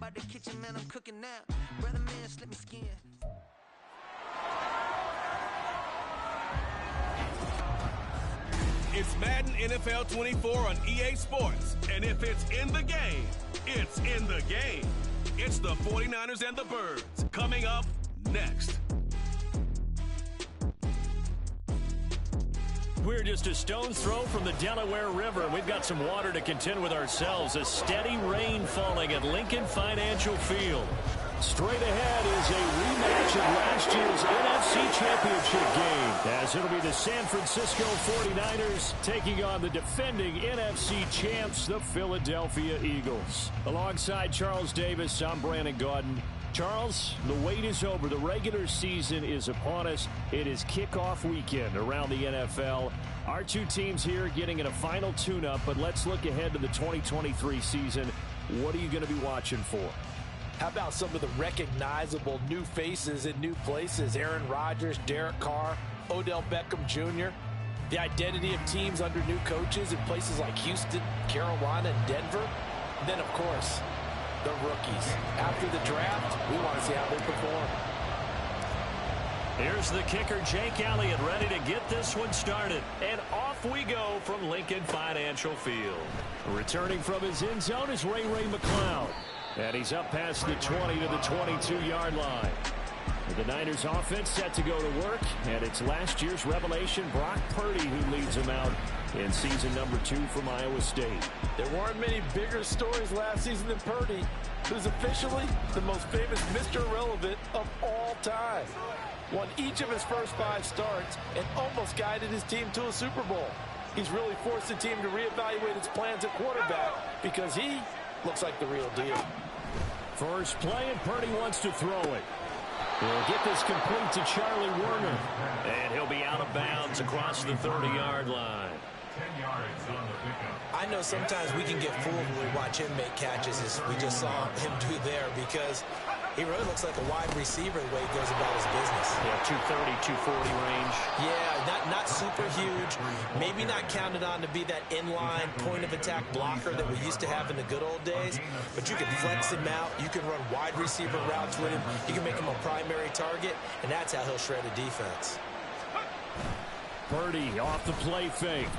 about the kitchen, man, I'm cooking now. Brother, man, slip me skin. It's Madden NFL 24 on EA Sports. And if it's in the game, it's in the game. It's the 49ers and the Birds. Coming up next. We're just a stone's throw from the Delaware River, and we've got some water to contend with ourselves. A steady rain falling at Lincoln Financial Field. Straight ahead is a rematch of last year's NFC Championship game, as it'll be the San Francisco 49ers taking on the defending NFC champs, the Philadelphia Eagles. Alongside Charles Davis, I'm Brandon Gaudin. Charles, the wait is over. The regular season is upon us. It is kickoff weekend around the NFL. Our two teams here getting in a final tune-up, but let's look ahead to the 2023 season. What are you going to be watching for? How about some of the recognizable new faces in new places? Aaron Rodgers, Derek Carr, Odell Beckham Jr. The identity of teams under new coaches in places like Houston, Carolina, and Denver. And then, of course, the rookies. After the draft, we want to see how they perform. Here's the kicker, Jake Elliott, ready to get this one started. And off we go from Lincoln Financial Field. Returning from his end zone is Ray McCloud. And he's up past the 20 to the 22-yard line. The Niners offense set to go to work, and it's last year's revelation, Brock Purdy, who leads them out in season number 2 from Iowa State. There weren't many bigger stories last season than Purdy, who's officially the most famous Mr. Irrelevant of all time. Won each of his first 5 starts and almost guided his team to a Super Bowl. He's really forced the team to reevaluate its plans at quarterback because he looks like the real deal. First play, and Purdy wants to throw it. He'll get this complete to Charlie Werner. And he'll be out of bounds across the 30-yard line. 10 yards on the pickup. I know sometimes we can get fooled when we watch him make catches, as we just saw him do there, because he really looks like a wide receiver the way he goes about his business. Yeah, 230, 240 range. Yeah, not super huge. Maybe not counted on to be that inline point-of-attack blocker that we used to have in the good old days, but you can flex him out. You can run wide receiver routes with him. You can make him a primary target, and that's how he'll shred a defense. Purdy off the play fake.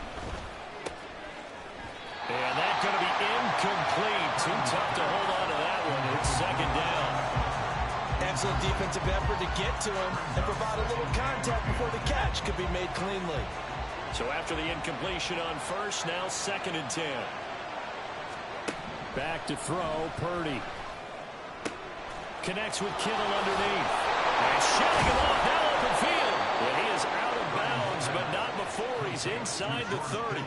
And that's going to be incomplete. Too tough to hold on to that one. It's second down. Excellent defensive effort to get to him and provide a little contact before the catch could be made cleanly. So after the incompletion on first, now 2nd and 10. Back to throw, Purdy. Connects with Kittle underneath. And shoving him off down open field. And he is out of bounds, but not before he's inside the 30.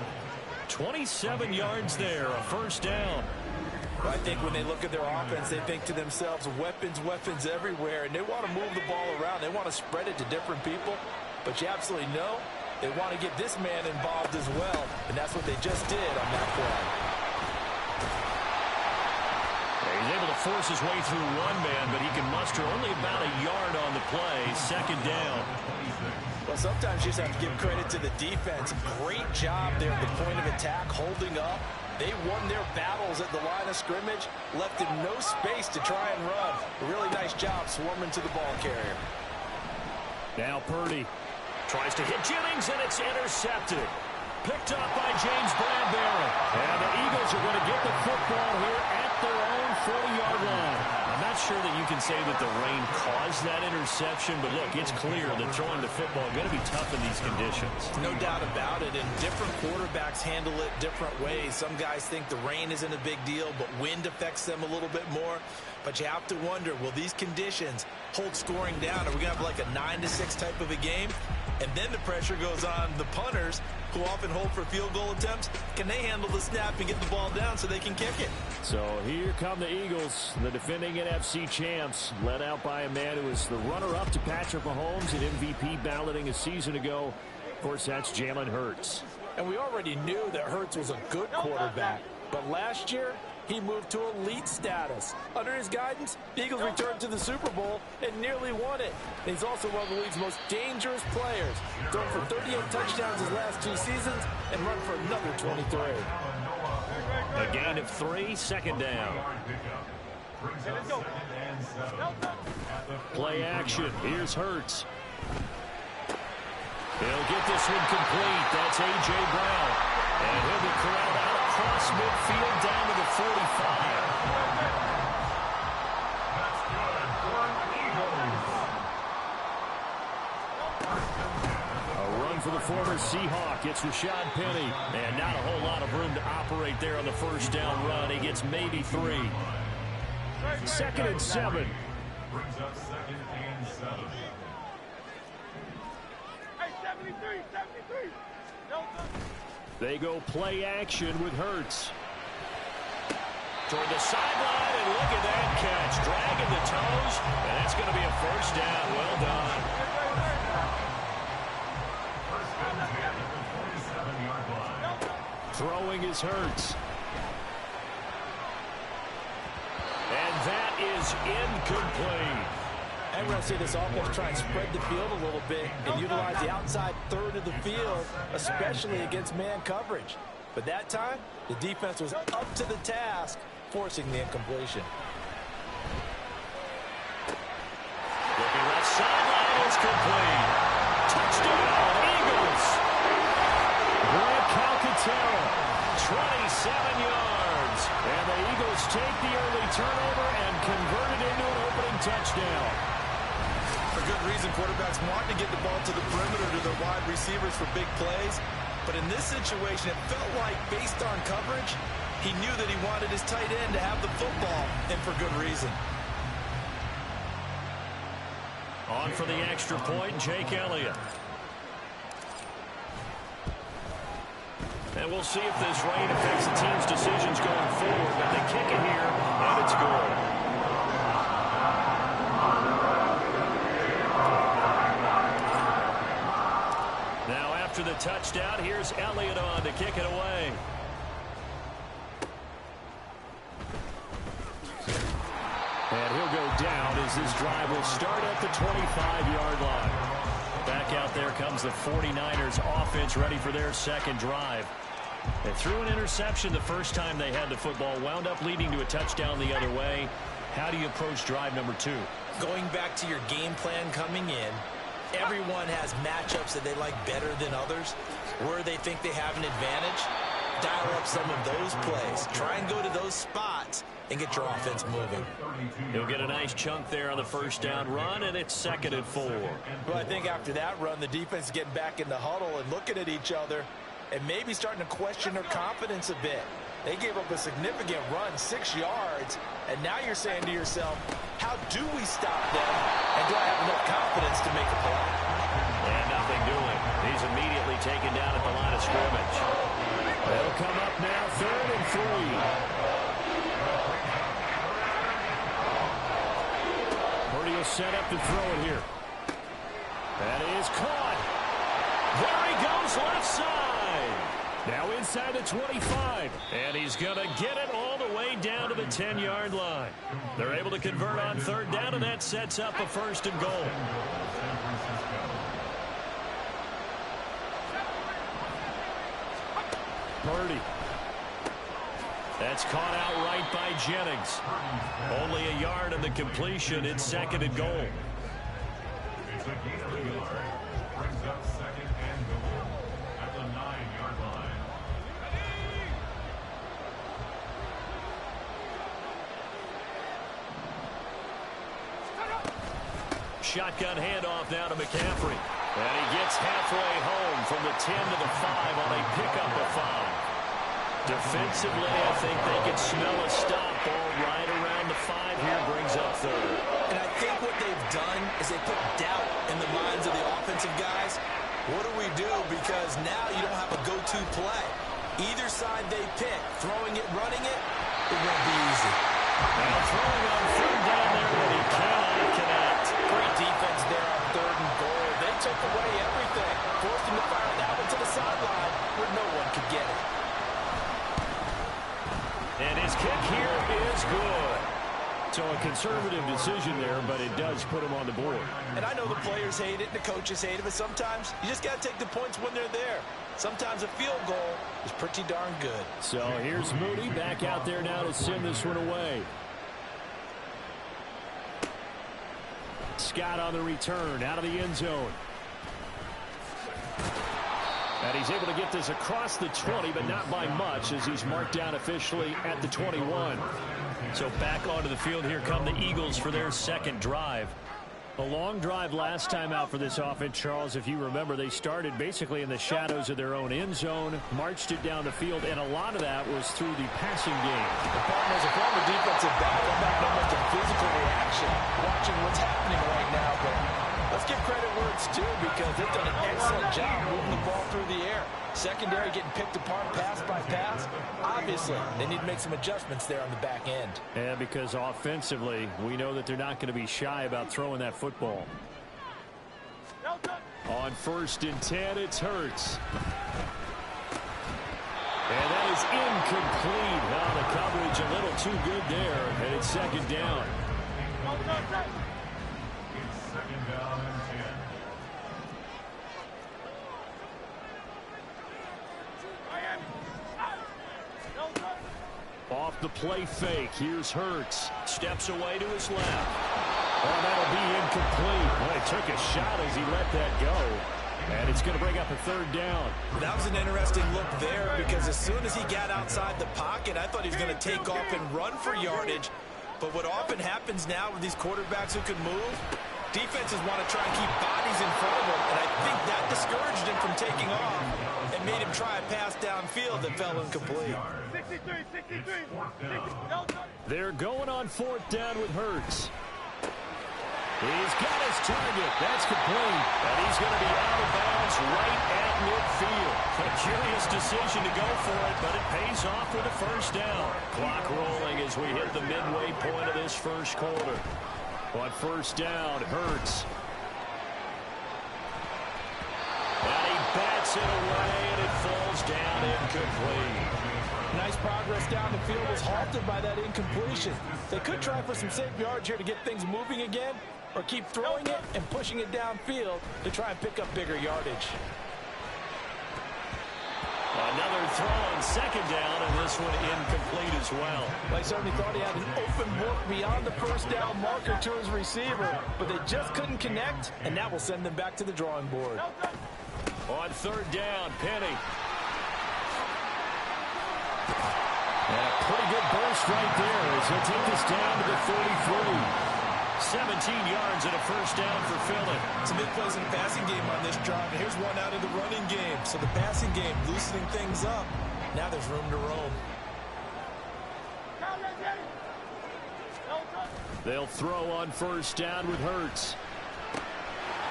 27 yards there, a first down. I think when they look at their offense, they think to themselves, weapons everywhere, and they want to move the ball around. They want to spread it to different people, but you absolutely know they want to get this man involved as well, and that's what they just did on that play. He's able to force his way through one man, but he can muster only about a yard on the play. Second down. Well, sometimes you just have to give credit to the defense. Great job there at the point of attack, holding up. They won their battles at the line of scrimmage, left him no space to try and run. A really nice job swarming to the ball carrier. Now Purdy tries to hit Jennings, and it's intercepted. Picked up by James Bradbury. And the Eagles are going to get the football here at their own 40-yard line. I'm not sure that you can say that the rain caused that interception, but look, it's clear that throwing the football is going to be tough in these conditions. No doubt about it, and different quarterbacks handle it different ways. Some guys think the rain isn't a big deal, but wind affects them a little bit more. But you have to wonder, will these conditions hold scoring down? Are we going to have like a 9-6 type of a game? And then the pressure goes on the punters, who often hold for field goal attempts. Can they handle the snap and get the ball down so they can kick it? So here come the Eagles, the defending NFC champs, led out by a man who was the runner-up to Patrick Mahomes at MVP balloting a season ago. Of course, that's Jalen Hurts. And we already knew that Hurts was a good quarterback. But last year, he moved to elite status. Under his guidance, the Eagles returned to the Super Bowl and nearly won it. And he's also one of the league's most dangerous players. Thrown for 38 touchdowns his last 2 seasons and run for another 23. A gain of 3, second down. Play action. Here's Hurts. He'll get this one complete. That's A.J. Brown. And he'll be corralled out across midfield down to the 45. That's good for Eagles. A run for the former Seahawk. It's Rashad Penny. And not a whole lot of room to operate there on the first down run. He gets maybe 3. 2nd and 7. Brings up 2nd and 7. They go play action with Hurts. Toward the sideline, and look at that catch. Dragging the toes, and that's going to be a first down. Well done. First down at the 47-yard line. Throwing is Hurts. And that is incomplete. I'm going to see this offense try and spread the field a little bit and utilize the outside third of the field, especially against man coverage. But that time, the defense was up to the task, forcing the incompletion. Looking left sideline is complete. Touchdown, Eagles. Grant Calcaterra, 27 yards. And the Eagles take the early turnover and convert it into an opening touchdown. For good reason, quarterbacks want to get the ball to the perimeter to their wide receivers for big plays. But in this situation, it felt like, based on coverage, he knew that he wanted his tight end to have the football, and for good reason. On for the extra point, Jake Elliott. And we'll see if this rain affects the team's decisions going forward. But they kick it here, and it's good. After the touchdown, here's Elliott on to kick it away. And he'll go down as this drive will start at the 25-yard line. Back out there comes the 49ers offense ready for their second drive. They threw an interception the first time they had the football, wound up leading to a touchdown the other way. How do you approach drive number 2? Going back to your game plan coming in, everyone has matchups that they like better than others, where they think they have an advantage. Dial up some of those plays. Try and go to those spots and get your offense moving. He'll get a nice chunk there on the first down run, and it's 2nd and 4. Well, I think after that run, the defense is getting back in the huddle and looking at each other and maybe starting to question their confidence a bit. They gave up a significant run, 6 yards, and now you're saying to yourself, how do we stop them, and do I have enough confidence to make a play? And nothing doing. He's immediately taken down at the line of scrimmage. They'll come up now, 3rd and 3. Purdy will set up to throw it here. That is caught. There he goes, left side. Now inside the 25, and he's going to get it all the way down to the 10-yard line. They're able to convert on 3rd down, and that sets up a 1st and goal. Purdy. That's caught out right by Jennings. Only a yard of the completion. It's 2nd and goal. It's a gain of a yard. Brings up 2nd and goal at the 9-yard line. Shotgun handoff now to McCaffrey. And he gets halfway home from the 10 to the 5 on a pickup of 5. Defensively, I think they could smell a stop. Ball right around the 5 here, brings up 3rd. And I think what they've done is they put doubt in the minds of the offensive guys. What do we do? Because now you don't have a go-to play. Either side they pick, throwing it, running it, it won't be easy. Now throwing on 3rd down there, but he cannot connect. Great defense there on 3rd and goal. They took away everything, forced him to fire that one to the sideline where no one could get it. And his kick here is good. So a conservative decision there, but it does put him on the board. And I know the players hate it and the coaches hate it, but sometimes you just got to take the points when they're there. Sometimes a field goal is pretty darn good. So here's Moody back out there now to send this one away. Scott on the return out of the end zone. And he's able to get this across the 20, but not by much, as he's marked down officially at the 21. So back onto the field, here come the Eagles for their second drive. A long drive last time out for this offense, Charles. If you remember, they started basically in the shadows of their own end zone, marched it down the field, and a lot of that was through the passing game. The problem is a former defensive back, I'm not almost a physical reaction watching what's happening right now, but let's give credit where it's due because they've done an excellent job moving the ball through the air. Secondary getting picked apart pass by pass. Obviously, they need to make some adjustments there on the back end. And because offensively, we know that they're not going to be shy about throwing that football. On 1st and 10, it's Hurts. And that is incomplete. Now the coverage a little too good there, and it's 2nd down. It's 2nd down and 10. Off the play fake, here's Hurts. Steps away to his left. Oh, that'll be incomplete. Well, he took a shot as he let that go. And it's going to bring up a 3rd down. That was an interesting look there because as soon as he got outside the pocket, I thought he was going to take off and run for yardage. But what often happens now with these quarterbacks who can move, defenses want to try and keep bodies in front of them, and I think that discouraged him from taking off and made him try a pass downfield that fell incomplete. 63. They're going on 4th down with Hurts. He's got his target. That's complete. And he's going to be out of bounds right at midfield. A curious decision to go for it, but it pays off with a 1st down. Clock rolling as we hit the midway point of this 1st quarter. On 1st down, Hurts. And he bats it away, and it falls down incomplete. Nice progress down the field was halted by that incompletion. They could try for some safe yards here to get things moving again, or keep throwing it and pushing it downfield to try and pick up bigger yardage. Another throw on 2nd down, and this one incomplete as well. They certainly thought he had an open look beyond the 1st down marker to his receiver, but they just couldn't connect, and that will send them back to the drawing board. On 3rd down, Penny. And a pretty good burst right there as he'll take this down to the 33. 17 yards and a 1st down for Philly. Some big plays in the passing game on this drive. And here's one out of the running game. So the passing game loosening things up. Now there's room to roam. They'll throw on 1st down with Hurts.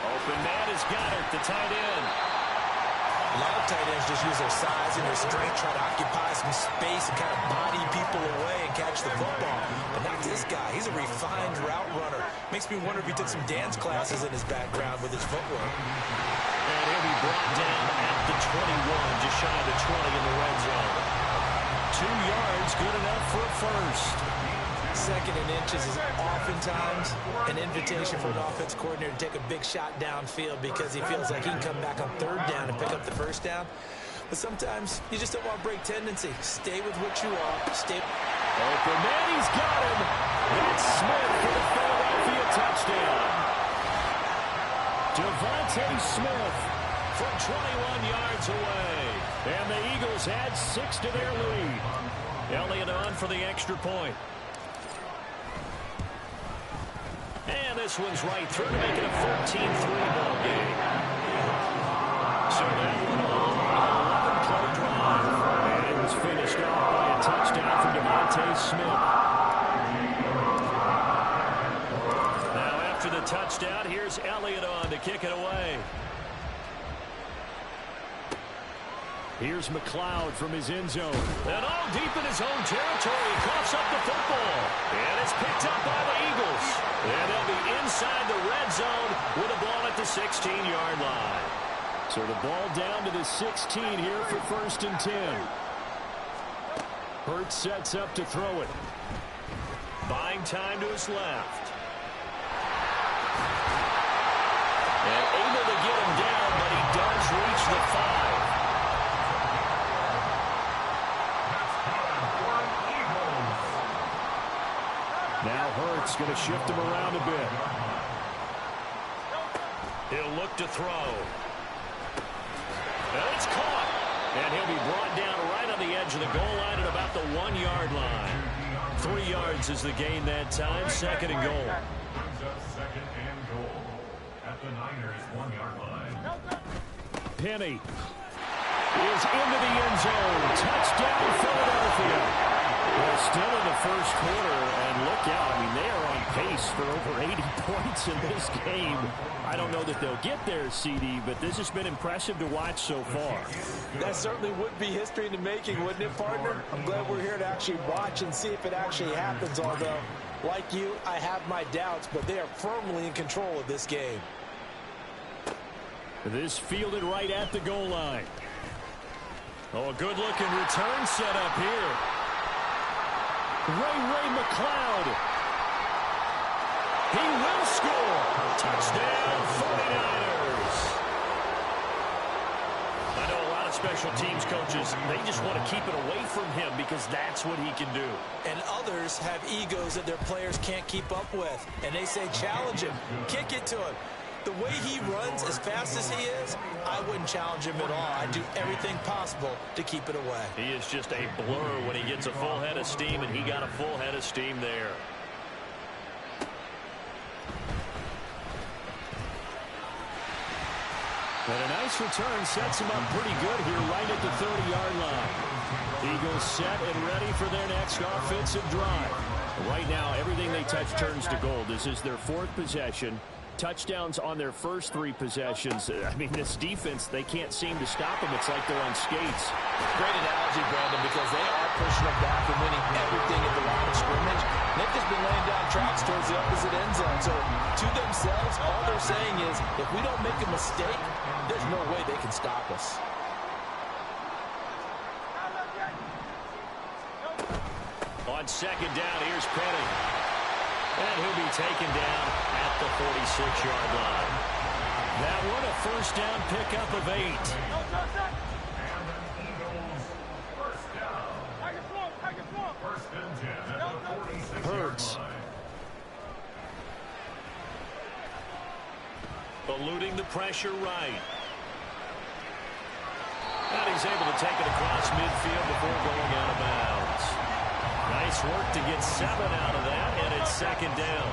Open man has got it, the tight end. A lot of tight ends just use their size and their strength, try to occupy some space and kind of body people away and catch the football. But not this guy. He's a refined route runner. Makes me wonder if he took some dance classes in his background with his footwork. And he'll be brought down at the 21, just shy of the 20 in the red zone. 2 yards, good enough for a 1st. 2nd and inches is oftentimes an invitation for an offense coordinator to take a big shot downfield because he feels like he can come back on 3rd down and pick up the 1st down. But sometimes you just don't want to break tendency. Stay with what you are. Stay. Open man, he's got him. That's Smith for the Philadelphia touchdown. Devontae Smith from 21 yards away. And the Eagles add 6 to their lead. Elliott on for the extra point. And this one's right through to make it a 14-3 ball game. So that one on an 11-play drive. And it was finished off by a touchdown from Devontae Smith. Now after the touchdown, here's Elliott on to kick it away. Here's McLeod from his end zone. And all deep in his own territory, he coughs up the football. And it's picked up by the Eagles. And they'll be inside the red zone with a ball at the 16-yard line. So the ball down to the 16 here for 1st and 10. Hurts sets up to throw it. Buying time to his left. And able to get him down, but he does reach the 5. Now Hurts going to shift him around a bit. He'll look to throw. And it's caught. And he'll be brought down right on the edge of the goal line at about the 1-yard line. 3 yards is the gain that time. Second and goal. Brings up second and goal at the Niners' 1-yard line. Penny is into the end zone. Touchdown, Philadelphia. Well, still in the first quarter, and look out. I mean, they are on pace for over 80 points in this game. I don't know that they'll get there, CD, but this has been impressive to watch so far. That certainly would be history in the making, wouldn't it, partner? I'm glad we're here to actually watch and see if it actually happens, although, like you, I have my doubts, but they are firmly in control of this game. This fielded right at the goal line. Oh, a good-looking return set up here. Ray McLeod. He will score. Touchdown, 49ers. I know a lot of special teams coaches, they just want to keep it away from him because that's what he can do. And others have egos that their players can't keep up with. And they say, challenge him, kick it to him. The way he runs, as fast as he is, I wouldn't challenge him at all. I'd do everything possible to keep it away. He is just a blur when he gets a full head of steam, and he got a full head of steam there. And a nice return sets him up pretty good here right at the 30-yard line. Eagles set and ready for their next offensive drive. Right now, everything they touch turns to gold. This is their 4th possession. Touchdowns on their first 3 possessions. I mean, this defense, they can't seem to stop them. It's like they're on skates. Great analogy, Brandon, because they are pushing them back and winning everything at the line of scrimmage. They've just been laying down tracks towards the opposite end zone. So, to themselves, all they're saying is, if we don't make a mistake, there's no way they can stop us. On second down, here's Penny. And he'll be taken down at the 46-yard line. That one, a first down pickup of 8. And the Eagles first down. First and 10 at the 46-yard Hurts. line. Eluding the pressure right. And he's able to take it across midfield before going out of bounds. Nice work to get 7 out of that, and it's second down.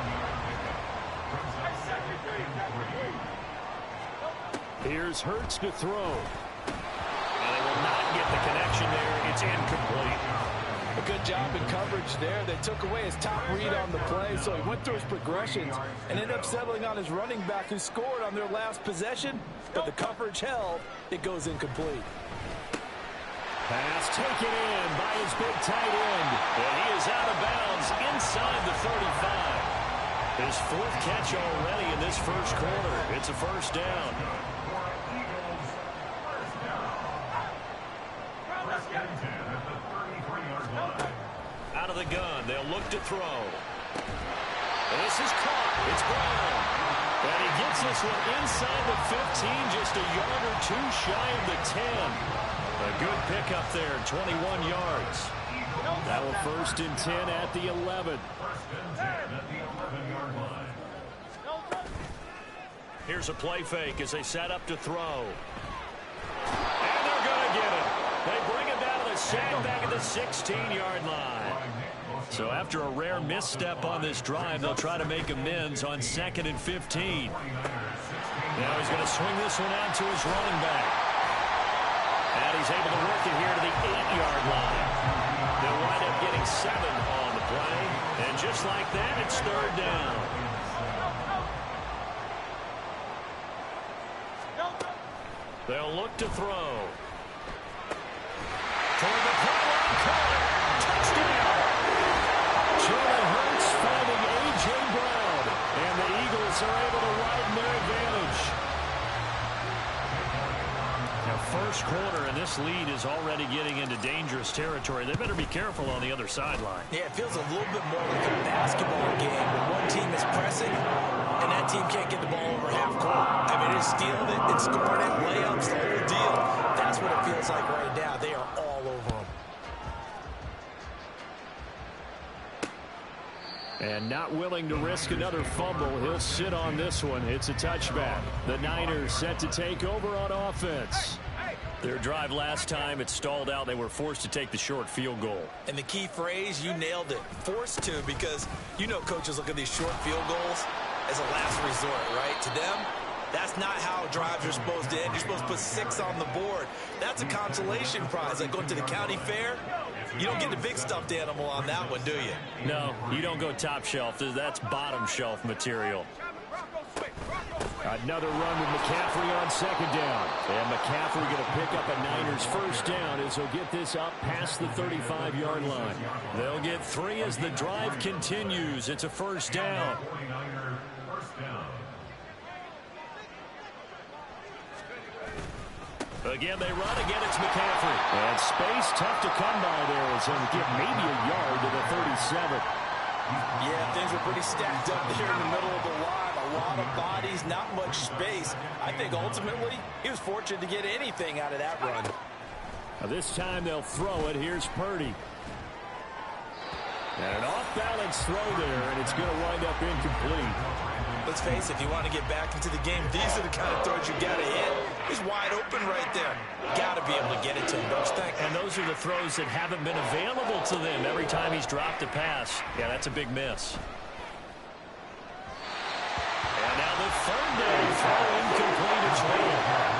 Here's Hurts to throw. And they will not get the connection there. It's incomplete. A good job in coverage there. They took away his top read on the play, so he went through his progressions and ended up settling on his running back who scored on their last possession, but the coverage held. It goes incomplete. Pass taken in by his big tight end. And he is out of bounds inside the 35. His 4th catch already in this first quarter. It's a first down. Out of the gun, they'll look to throw. And this is caught. It's Brown. And he gets this one inside the 15, just a yard or 2 shy of the 10. A good pickup there, 21 yards. That will first and 10 at the 11. Here's a play fake as they set up to throw. And they're going to get it. They bring him down to the sack back at the 16-yard line. So after a rare misstep on this drive, they'll try to make amends on 2nd and 15. Now he's going to swing this one out to his running back. And he's able to work it here to the 8-yard line. They'll wind up getting 7 on the play. And just like that, it's third down. They'll look to throw. Toward the pylon, caught. Touchdown. Jalen Hurts finding A.J. Brown. And the Eagles are able to widen their advantage. Now, first quarter, and this lead is already getting into dangerous territory. They better be careful on the other sideline. Yeah, it feels a little bit more like a basketball game when one team is pressing and that team can't get the ball over half court. I mean, it's stealing it, it's scoring it, layups, the whole deal. That's what it feels like right now. They are all over them. And not willing to risk another fumble, he'll sit on this one. It's a touchback. The Niners set to take over on offense. Their drive last time, it stalled out. They were forced to take the short field goal. And the key phrase, you nailed it, forced to, because you know coaches look at these short field goals as a last resort, right? To them, that's not how drives are supposed to end. You're supposed to put 6 on the board. That's a consolation prize. Like going to the county fair, you don't get the big stuffed animal on that one, do you? No, you don't go top shelf. That's bottom shelf material. Another run with McCaffrey on second down. And McCaffrey going to pick up a Niners first down as he'll get this up past the 35-yard line. They'll get 3 as the drive continues. It's a first down. Again, they run. Again, it's McCaffrey. And space tough to come by there as he'll get maybe a yard to the 37. Yeah, things were pretty stacked up there in the middle of the line. A lot of bodies, not much space. I think ultimately he was fortunate to get anything out of that run. Now this time they'll throw it. Here's Purdy. And an off-balance throw there, and it's going to wind up incomplete. Let's face it, if you want to get back into the game, these are the kind of throws you got to hit. He's wide open right there. Got to be able to get it to him, don't you think? And those are the throws that haven't been available to them every time he's dropped a pass. Yeah, that's a big miss. And now the third down throw incomplete as well.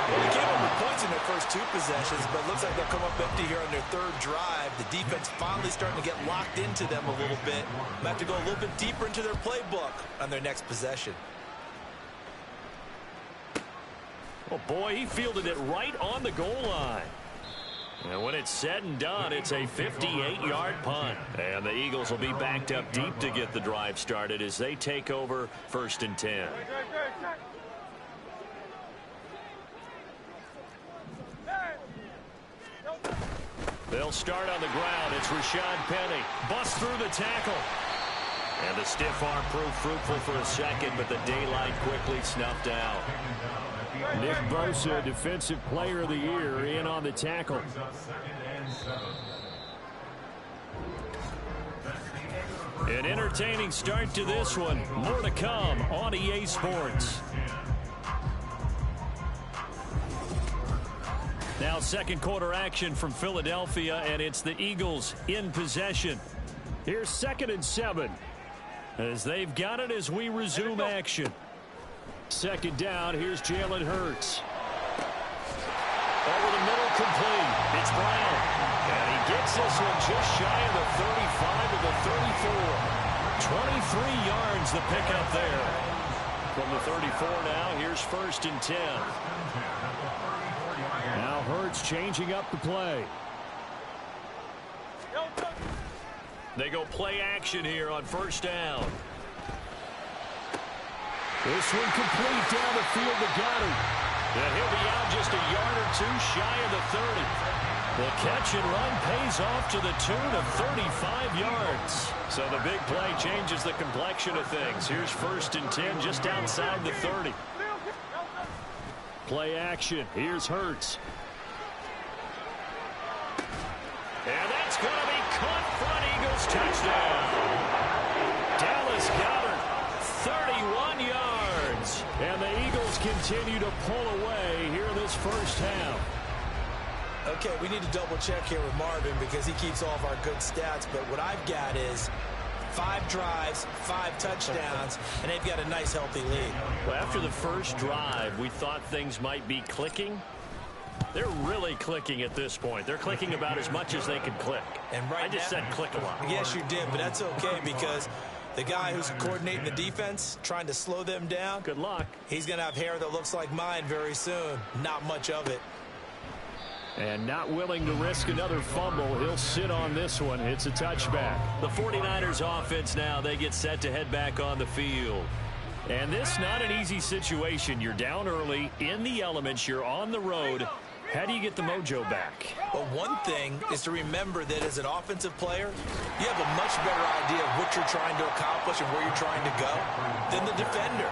Well, they came up with points in their first 2 possessions, but it looks like they'll come up empty here on their 3rd drive. The defense finally starting to get locked into them a little bit. Might have to go a little bit deeper into their playbook on their next possession. Oh, boy, he fielded it right on the goal line. And when it's said and done, it's a 58-yard punt. And the Eagles will be backed up deep to get the drive started as they take over 1st and 10. They'll start on the ground. It's Rashad Penny. Busts through the tackle. And the stiff arm proved fruitful for a second, but the daylight quickly snuffed out. Nick Bosa, Defensive Player of the Year, in on the tackle. An entertaining start to this one. More to come on EA Sports. Now second quarter action from Philadelphia, and it's the Eagles in possession. Here's 2nd and 7 as they've got it as we resume action. Second down, here's Jalen Hurts. Over the middle, complete. It's Brown. And he gets this one just shy of the 35 to the 34. 23 yards the pickup there. From the 34 now, here's 1st and 10. Now Hurts changing up the play. They go play action here on 1st down. This one complete down the field to Goddard. And he'll be out just a yard or 2 shy of the 30. The catch and run pays off to the tune of 35 yards. So the big play changes the complexion of things. Here's 1st and 10 just outside the 30. Play action. Here's Hurts. And that's going to be caught front. Eagles touchdown. Dallas Goedert, 31 yards. And the Eagles continue to pull away here in this first half. Okay, we need to double check here with Marvin because he keeps all of our good stats. But what I've got is 5 drives, 5 touchdowns, and they've got a nice, healthy lead. Well, after the first drive, we thought things might be clicking. They're really clicking at this point. They're clicking about as much as they can click. And right I just said click a lot. Yes, you did, but that's okay because the guy who's coordinating the defense, trying to slow them down. Good luck. He's going to have hair that looks like mine very soon. Not much of it. And not willing to risk another fumble, he'll sit on this one. It's a touchback. The 49ers offense now, they get set to head back on the field. And this not an easy situation. You're down early, in the elements, you're on the road. How do you get the mojo back? Well, one thing is to remember that as an offensive player, you have a much better idea of what you're trying to accomplish and where you're trying to go than the defender.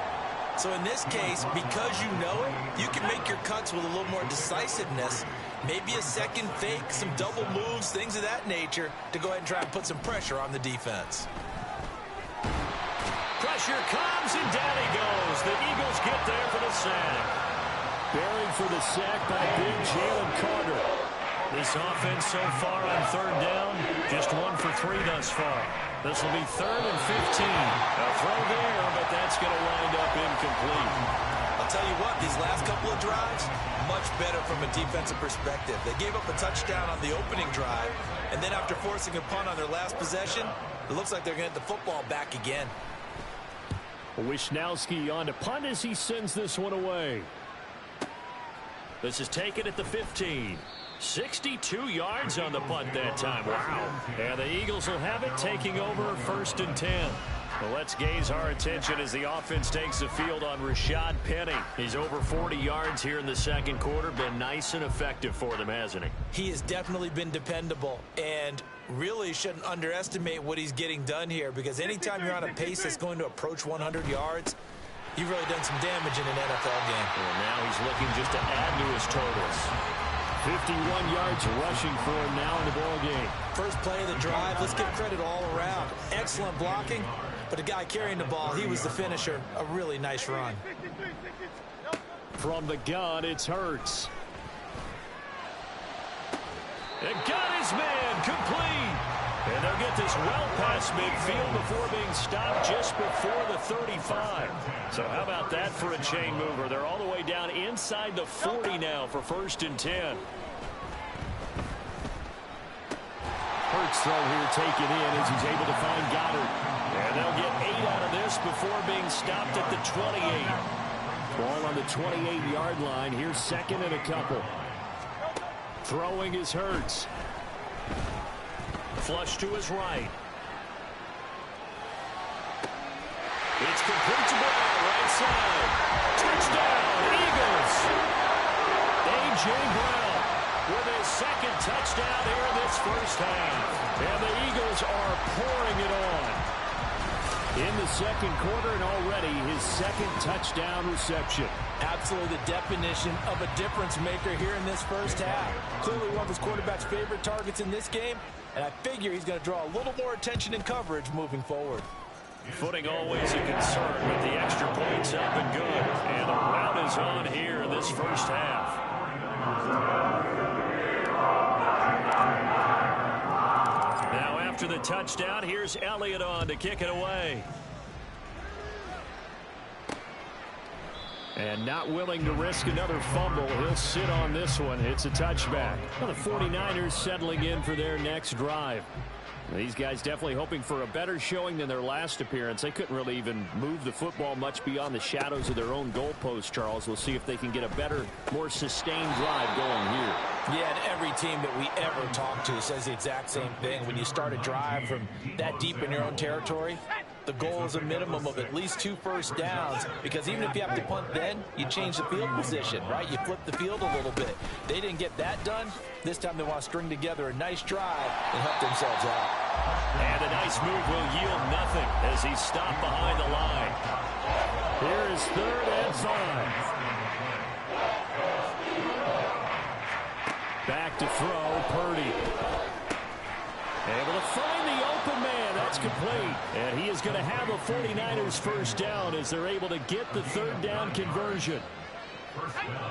So in this case, because you know it, you can make your cuts with a little more decisiveness. Maybe a second fake, some double moves, things of that nature to go ahead and try and put some pressure on the defense. pressure comes, and down he goes. The Eagles get there for the sack. Buried for the sack by big Jalen Carter. This offense so far on third down, just 1 for 3 thus far. This will be 3rd and 15. A throw there, but that's going to wind up incomplete. I'll tell you what, these last couple of drives, much better from a defensive perspective. They gave up a touchdown on the opening drive, and then after forcing a punt on their last possession, it looks like they're going to get the football back again. Wisnowski on to punt as he sends this one away. This is taken at the 15. 62 yards on the punt that time. Wow. And the Eagles will have it, taking over 1st and 10. Well, let's gaze our attention as the offense takes the field on Rashad Penny. He's over 40 yards here in the second quarter. Been nice and effective for them, hasn't he? He has definitely been dependable, and really shouldn't underestimate what he's getting done here, because anytime you're on a pace that's going to approach 100 yards, you've really done some damage in an NFL game. And now he's looking just to add to his totals. 51 yards rushing for him now in the ball game. First play of the drive, let's give credit all around. Excellent blocking, but the guy carrying the ball, he was the finisher. A really nice run. From the gun, it's Hurts. And got his man complete. And they'll get this well past midfield before being stopped just before the 35. So how about that for a chain mover? They're all the way down inside the 40 now for 1st and 10. Hurts throw here taken in as he's able to find Goddard. And they'll get 8 out of this before being stopped at the 28. Ball on the 28-yard line. Here's 2nd and a couple. Throwing is Hurts. Flush to his right. It's complete to Brown, right side. Touchdown, Eagles. A.J. Brown with his 2nd touchdown here in this first half. And the Eagles are pouring it on. In the second quarter, and already his 2nd touchdown reception. Absolutely the definition of a difference maker here in this first half. Clearly one of his quarterback's favorite targets in this game, and I figure he's going to draw a little more attention and coverage moving forward. Footing always a concern, but the extra points up and good. And the rout is on here in this first half. Now after the touchdown, here's Elliott on to kick it away. And not willing to risk another fumble, he'll sit on this one. It's a touchback. Well, the 49ers settling in for their next drive. These guys definitely hoping for a better showing than their last appearance. They couldn't really even move the football much beyond the shadows of their own goalpost, Charles. We'll see if they can get a better, more sustained drive going here. Yeah, and every team that we ever talk to says the exact same thing. When you start a drive from that deep in your own territory, the goal is a minimum of at least 2 first downs, because even if you have to punt then, you change the field position, right? You flip the field a little bit. They didn't get that done. This time they want to string together a nice drive and help themselves out. And a nice move will yield nothing as he's stopped behind the line. Here is 3rd and 5. Back to throw, Purdy. Able to find the open man. That's complete. And he is going to have a 49ers first down as they're able to get the 3rd down conversion.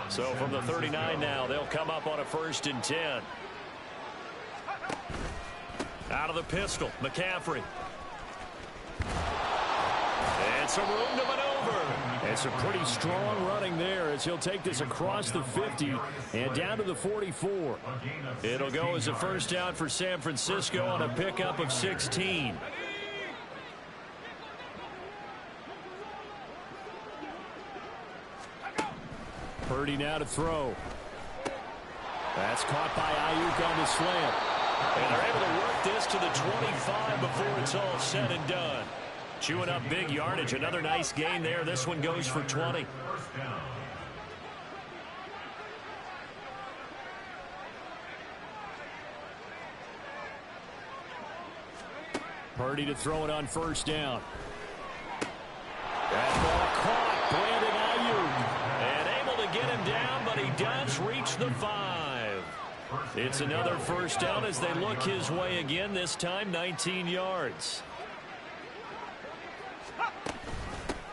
So from the 39 now, they'll come up on a 1st and 10. Out of the pistol, McCaffrey. And some room to maneuver. It's a pretty strong running there as he'll take this across the 50 and down to the 44. It'll go as a first down for San Francisco on a pickup of 16. Purdy now to throw. That's caught by Ayuk on the slant. And they're able to work this to the 25 before it's all said and done. Chewing up big yardage. Another nice gain there. This one goes for 20. Purdy to throw it on first down. That ball caught. Brandon Ayuk. And able to get him down, but he does reach the 5. It's another first down as they look his way again, this time 19 yards.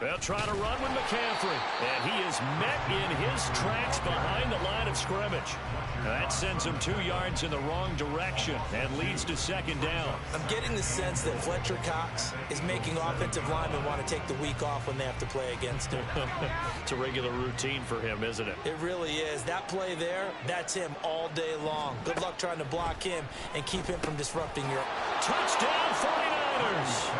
They'll try to run with McCaffrey, and he is met in his tracks behind the line of scrimmage. Now that sends him 2 yards in the wrong direction and leads to second down. I'm getting the sense that Fletcher Cox is making offensive linemen want to take the week off when they have to play against him. It's a regular routine for him, isn't it? It really is. That play there, that's him all day long. Good luck trying to block him and keep him from disrupting your... Touchdown 49ers!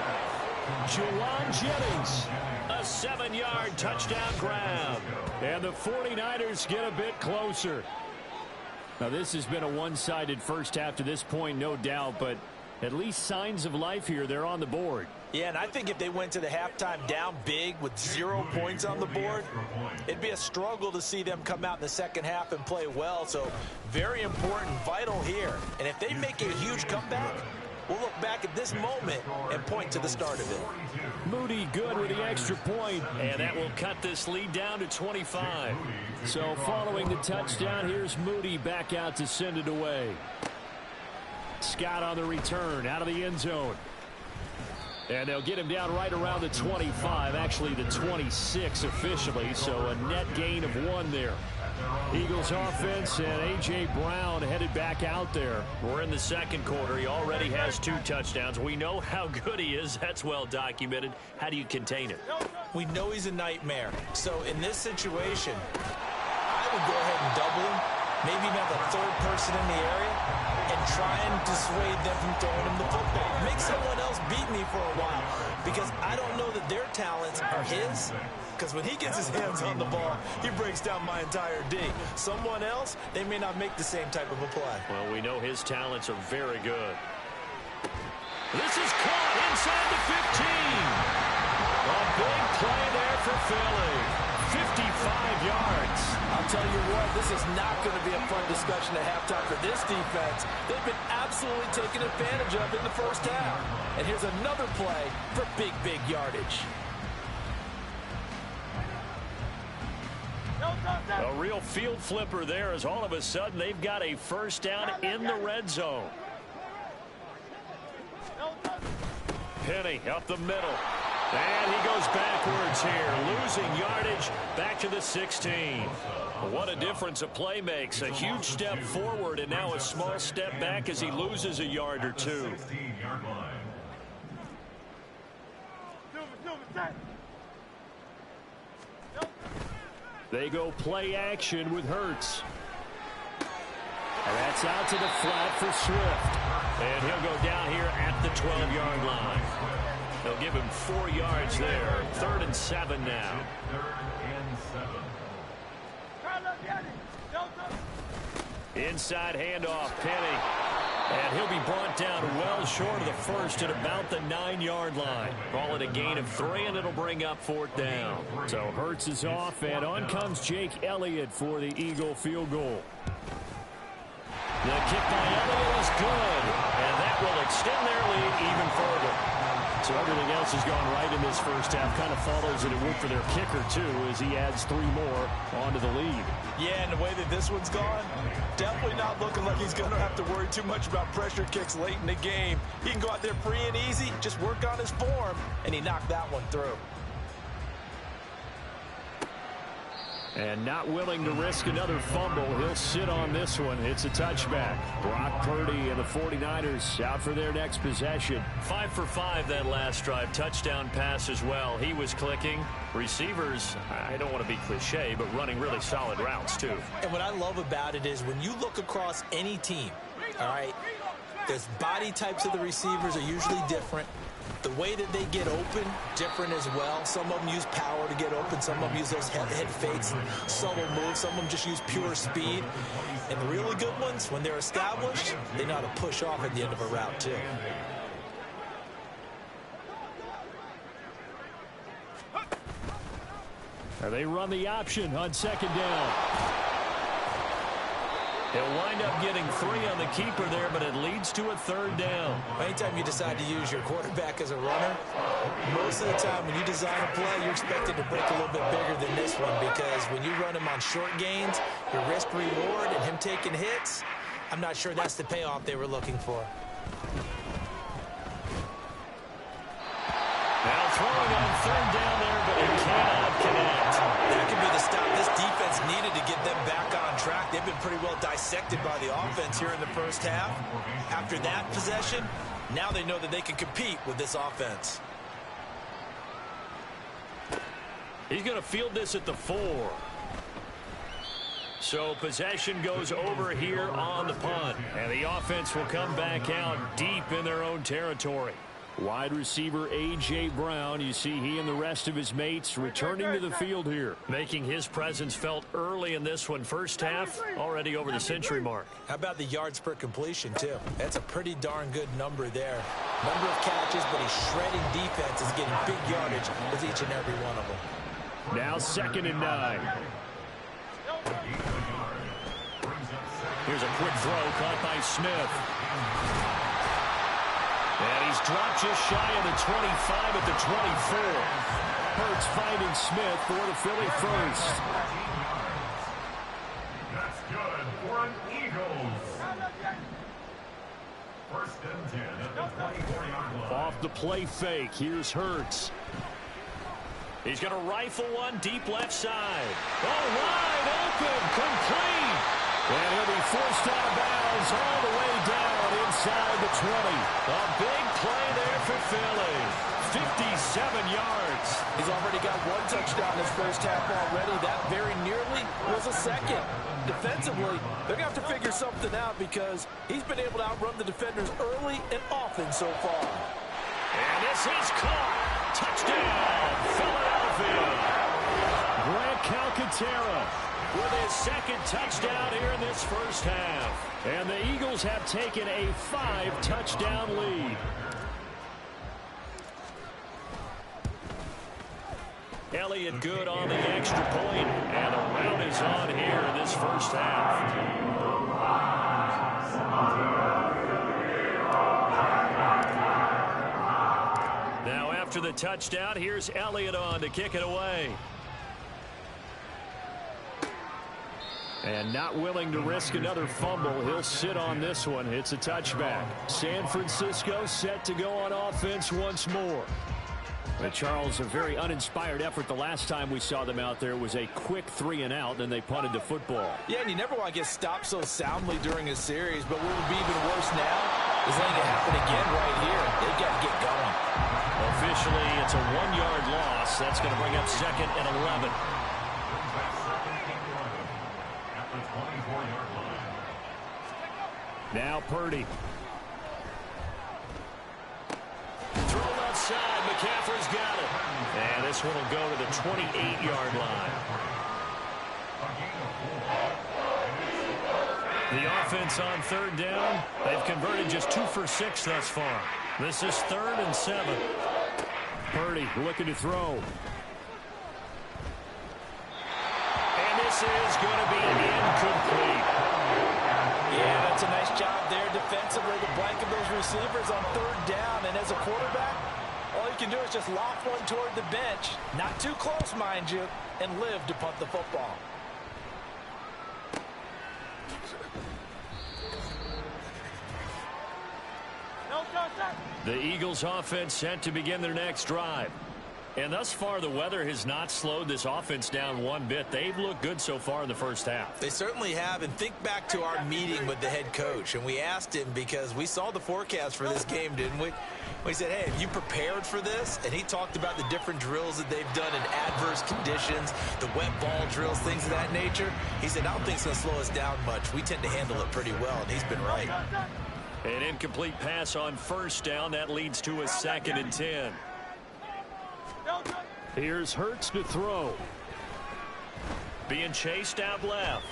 Juwan Jennings, a 7-yard touchdown grab. And the 49ers get a bit closer. Now, this has been a one-sided first half to this point, no doubt, but at least signs of life here. They're on the board. Yeah, and I think if they went to the halftime down big with 0 points on the board, it'd be a struggle to see them come out in the second half and play well. So very important, vital here. And if they make a huge comeback, we'll look back at this moment and point to the start of it. Moody good with the extra point, and that will cut this lead down to 25. So following the touchdown, here's Moody back out to send it away. Scott on the return out of the end zone. And they'll get him down right around the 25, actually the 26 officially, so a net gain of 1 there. Eagles offense and A.J. Brown headed back out there. We're in the second quarter. He already has 2 touchdowns. We know how good he is. That's well documented. How do you contain it? We know he's a nightmare. So in this situation, I would go ahead and double him, maybe even have a third person in the area, and try and dissuade them from throwing him the football. Make someone else beat me for a while, because I don't know that their talents are his. Because when he gets his hands on the ball, he breaks down my entire D. Someone else, they may not make the same type of a play. Well, we know his talents are very good. This is caught inside the 15. A big play there for Philly. 55 yards. I'll tell you what, this is not going to be a fun discussion at halftime for this defense. They've been absolutely taken advantage of in the first half. And here's another play for big yardage. A real field flipper there, as all of a sudden they've got a first down in the red zone. Penny up the middle. And he goes backwards here, losing yardage back to the 16. What a difference a play makes. A huge step forward and now a small step back as he loses a yard or 2. They go play action with Hurts. And that's out to the flat for Swift. And he'll go down here at the 12-yard line. They'll give him 4 yards there. 3rd and 7 now. Inside handoff, Penny. And he'll be brought down well short of the first at about the 9-yard line. Call it a gain of 3, and it'll bring up 4th down. So Hurts is off, and on comes Jake Elliott for the Eagle field goal. The kick by Elliott is good, and that will extend their lead even further. So everything else has gone right in this first half. Kind of follows it would for their kicker, too, as he adds 3 more onto the lead. Yeah, and the way that this one's gone, definitely not looking like he's going to have to worry too much about pressure kicks late in the game. He can go out there free and easy, just work on his form, and he knocked that one through. And not willing to risk another fumble. He'll sit on this one. It's a touchback. Brock Purdy and the 49ers out for their next possession. 5 for 5 that last drive. Touchdown pass as well. He was clicking. Receivers, I don't want to be cliche, but running really solid routes too. And what I love about it is when you look across any team, all right, the body types of the receivers are usually different. The way that they get open, different as well. Some of them use power to get open. Some of them use those head fakes and subtle moves. Some of them just use pure speed. And the really good ones, when they're established, they know how to push off at the end of a route, too. They run the option on 2nd down. He'll wind up getting 3 on the keeper there, but it leads to a 3rd down. Anytime you decide to use your quarterback as a runner, most of the time when you design a play, you're expected to break a little bit bigger than this one, because when you run him on short gains, your risk-reward and him taking hits, I'm not sure that's the payoff they were looking for. Now throwing on 3rd down there, but need to get them back on track. They've been pretty well dissected by the offense here in the first half. After that possession, now they know that they can compete with this offense. He's going to field this at the 4. So possession goes over here on the punt. And the offense will come back out deep in their own territory. Wide receiver A.J. Brown, you see he and the rest of his mates returning to the field here. Making his presence felt early in this one. First half, already over the century mark. How about the yards per completion, too? That's a pretty darn good number there. Number of catches, but he's shredding defense, is getting big yardage with each and every one of them. Now 2nd and 9. Here's a quick throw caught by Smith. And he's dropped just shy of the 25 at the 24. Hurts finding Smith for the Philly first. That's good for an Eagles. 1st and 10 at the 24-yard line. Off the play fake. Here's Hurts. He's going to rifle one deep left side. Oh, wide open, complete. And he'll be forced out of bounds all the way down inside the 20. A big play there for Philly. 57 yards. He's already got 1 touchdown this first half already. That very nearly was a second. Defensively, they're going to have to figure something out because he's been able to outrun the defenders early and often so far. And this is caught. Touchdown, Philadelphia. Grant Calcaterra with his 2nd touchdown here in this first half. And the Eagles have taken a 5-touchdown lead. Elliott good on the extra point, and a rout is on here in this first half. Now after the touchdown, here's Elliott on to kick it away. And not willing to risk another fumble. He'll sit on this one. It's a touchback. San Francisco set to go on offense once more. But Charles, a very uninspired effort. The last time we saw them out there was a quick 3-and-out, and they punted the football. Yeah, and you never want to get stopped so soundly during a series, but what would be even worse now is letting it happen again right here. They've got to get going. Officially, it's a 1-yard loss. That's going to bring up 2nd and 11. Now Purdy. Throw left side. McCaffrey's got it. And this one will go to the 28-yard line. The offense on 3rd down. They've converted just 2 for 6 thus far. This is 3rd and 7. Purdy looking to throw. And this is going to be incomplete. Yeah, that's a nice job there defensively to blanket those receivers on 3rd down. And as a quarterback, all you can do is just loft one toward the bench. Not too close, mind you, and live to punt the football. The Eagles offense set to begin their next drive. And thus far, the weather has not slowed this offense down one bit. They've looked good so far in the first half. They certainly have. And think back to our meeting with the head coach. And we asked him because we saw the forecast for this game, didn't we? We said, hey, have you prepared for this? And he talked about the different drills that they've done in adverse conditions, the wet ball drills, things of that nature. He said, I don't think it's going to slow us down much. We tend to handle it pretty well, and he's been right. An incomplete pass on 1st down. That leads to a 2nd and 10. Here's Hurts to throw. Being chased out left.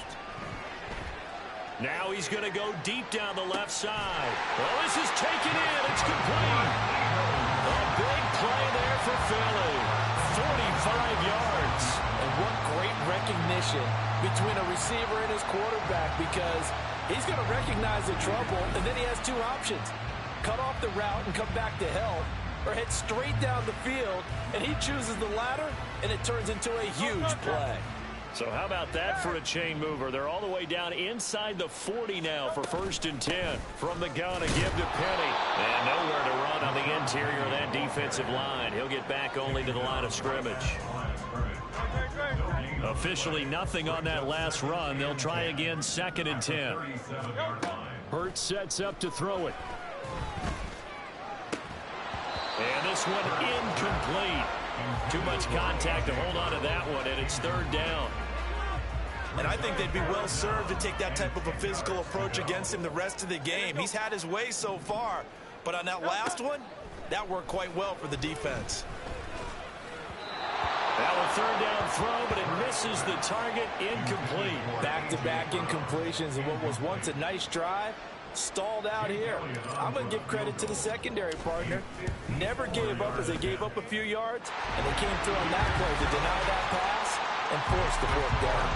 Now he's going to go deep down the left side. Oh, this is taken in. It's complete. A big play there for Philly. 45 yards. And what great recognition between a receiver and his quarterback, because he's going to recognize the trouble, and then he has 2 options. Cut off the route and come back to help, or head straight down the field, and he chooses the latter, and it turns into a huge play. So how about that for a chain mover? They're all the way down inside the 40 now for 1st and 10. From the gun, a give to Penny. And nowhere to run on the interior of that defensive line. He'll get back only to the line of scrimmage. Officially nothing on that last run. They'll try again, 2nd and 10. Hurts sets up to throw it. And this one incomplete. Too much contact to hold on to that one, and it's 3rd down. And I think they'd be well served to take that type of a physical approach against him the rest of the game. He's had his way so far, but on that last one, that worked quite well for the defense. That was 3rd down throw, but it misses the target, incomplete. Back-to-back incompletions of what was once a nice drive, stalled out here. I'm going to give credit to the secondary partner. Never gave up as they gave up a few yards, and they came through on that play to deny that pass and force the 4th down.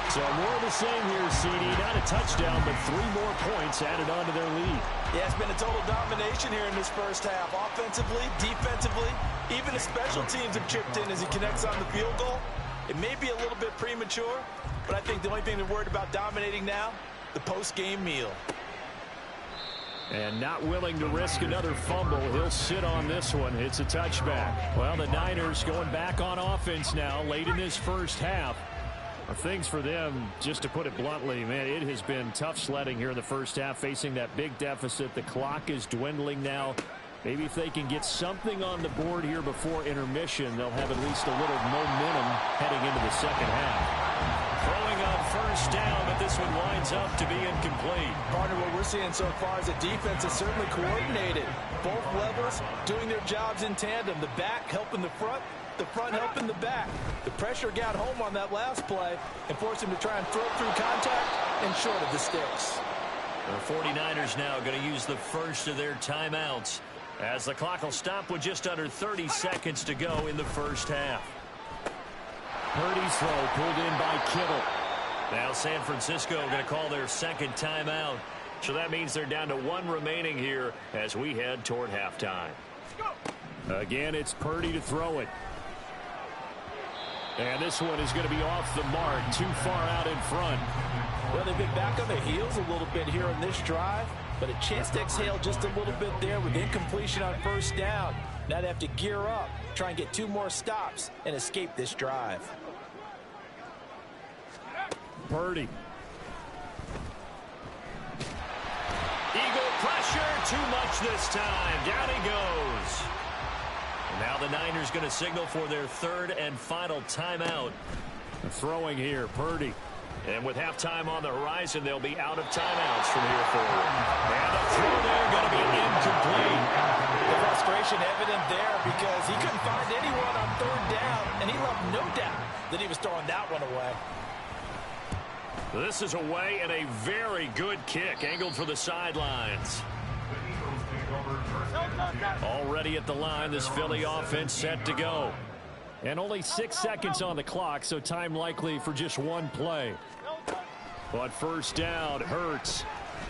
So more of the same here, CD. Not a touchdown, but 3 more points added on to their lead. Yeah, it's been a total domination here in this first half. Offensively, defensively, even the special teams have chipped in as he connects on the field goal. It may be a little bit premature, but I think the only thing they're worried about dominating now, the post-game meal. And not willing to risk another fumble. He'll sit on this one. It's a touchback. Well, the Niners going back on offense now late in this first half. Things for them, just to put it bluntly, man, it has been tough sledding here in the first half, facing that big deficit. The clock is dwindling now. Maybe if they can get something on the board here before intermission, they'll have at least a little momentum heading into the second half. Throwing on 1st down, but this one winds up to be incomplete. Partner, what we're seeing so far is the defense is certainly coordinated. Both levels doing their jobs in tandem. The back helping the front helping the back. The pressure got home on that last play and forced him to try and throw through contact and short of the sticks. The 49ers now going to use the first of their timeouts as the clock will stop with just under 30 seconds to go in the first half. Purdy's throw pulled in by Kittle. Now San Francisco going to call their 2nd timeout. So that means they're down to 1 remaining here as we head toward halftime. Again, it's Purdy to throw it. And this one is going to be off the mark, too far out in front. Well, they've been back on their heels a little bit here on this drive, but a chance to exhale just a little bit there with incompletion on 1st down. Now they have to gear up, try and get 2 more stops, and escape this drive. Purdy. Eagle pressure, too much this time. Down he goes. Now the Niners going to signal for their 3rd and final timeout. Throwing here, Purdy. And with halftime on the horizon, they'll be out of timeouts from here forward. And the throw there going to be incomplete. The frustration evident there because he couldn't find anyone on 3rd down, and he left no doubt that he was throwing that one away. This is away and a very good kick angled for the sidelines. Already at the line, this Philly offense set to go. And only 6 seconds on the clock, so time likely for just 1 play. But 1st down, Hurts.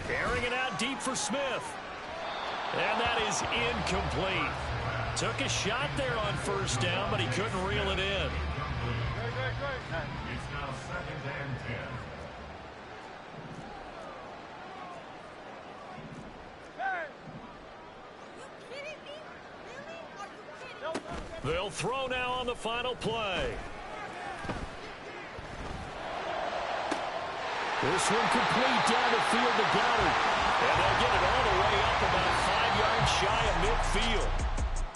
Airing it out deep for Smith. And that is incomplete. Took a shot there on 1st down, but he couldn't reel it in. It's now 2nd and 10. They'll throw now on the final play. This one complete down the field to Goddard. And they'll get it all the way up about 5 yards shy of midfield.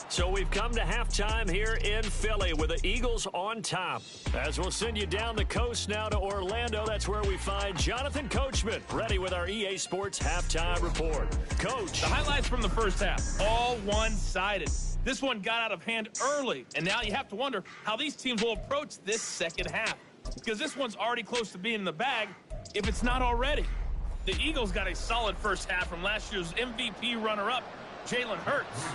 So we've come to halftime here in Philly with the Eagles on top. As we'll send you down the coast now to Orlando, that's where we find Jonathan Coachman ready with our EA Sports halftime report. Coach. The highlights from the first half, all one-sided. This one got out of hand early, and now you have to wonder how these teams will approach this second half. Because this one's already close to being in the bag, if it's not already. The Eagles got a solid first half from last year's MVP runner-up, Jalen Hurts.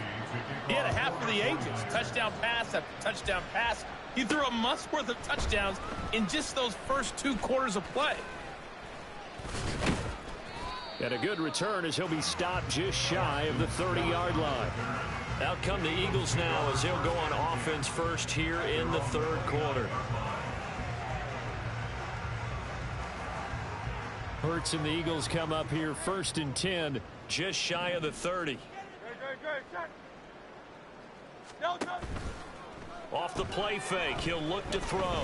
He had a half for the ages, touchdown pass after touchdown pass. He threw a month's worth of touchdowns in just those first 2 quarters of play. And a good return as he'll be stopped just shy of the 30-yard line. Out come the Eagles now as they'll go on offense first here in the 3rd quarter. Hurts and the Eagles come up here 1st and 10, just shy of the 30. Off the play fake, he'll look to throw.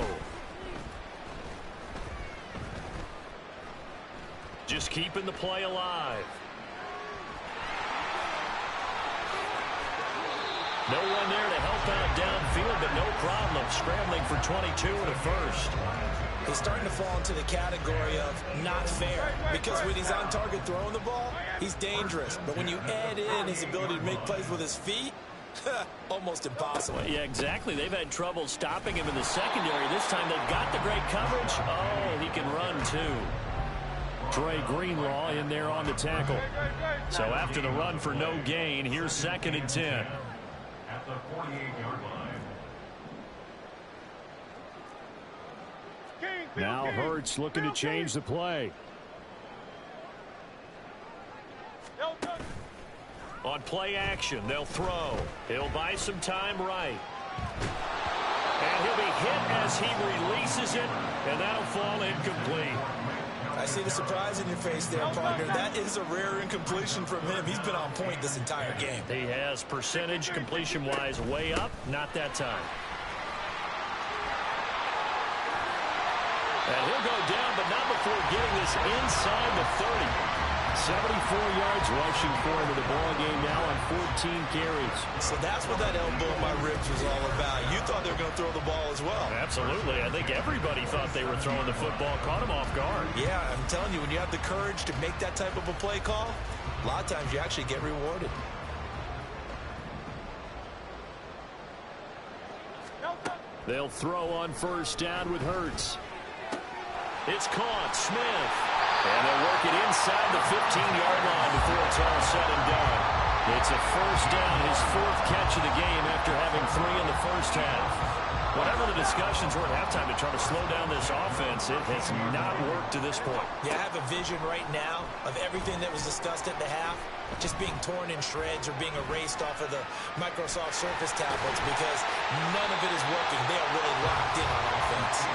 Just keeping the play alive. No one there to help out downfield, but no problem. Scrambling for 22 and a first. He's starting to fall into the category of not fair, because when he's on target throwing the ball, he's dangerous. But when you add in his ability to make plays with his feet, almost impossible. Yeah, exactly. They've had trouble stopping him in the secondary. This time they've got the great coverage. Oh, he can run too. Trey Greenlaw in there on the tackle. So after the run for no gain, here's 2nd and 10. At the 48-yard line. Now Hurts looking to change the play. On play action, they'll throw. He'll buy some time right. And he'll be hit as he releases it, and that'll fall incomplete. I see the surprise in your face there, partner. That is a rare incompletion from him. He's been on point this entire game. He has percentage completion-wise way up, not that time. And he'll go down, but not before getting this inside the 30. 74 yards rushing for him in the ball game now on 14 carries. So that's what that elbow in my ribs was all about. You thought they were going to throw the ball as well. Absolutely. I think everybody thought they were throwing the football, caught him off guard. Yeah, I'm telling you, when you have the courage to make that type of a play call, a lot of times you actually get rewarded. They'll throw on 1st down with Hurts. It's caught. Smith. And they'll work it inside the 15-yard line before it's all said and done. It's a 1st down, his 4th catch of the game after having 3 in the first half. Whatever the discussions were at halftime to try to slow down this offense, it has not worked to this point. Yeah, I have a vision right now of everything that was discussed at the half just being torn in shreds or being erased off of the Microsoft Surface tablets, because none of it is working. They are really locked in on offense.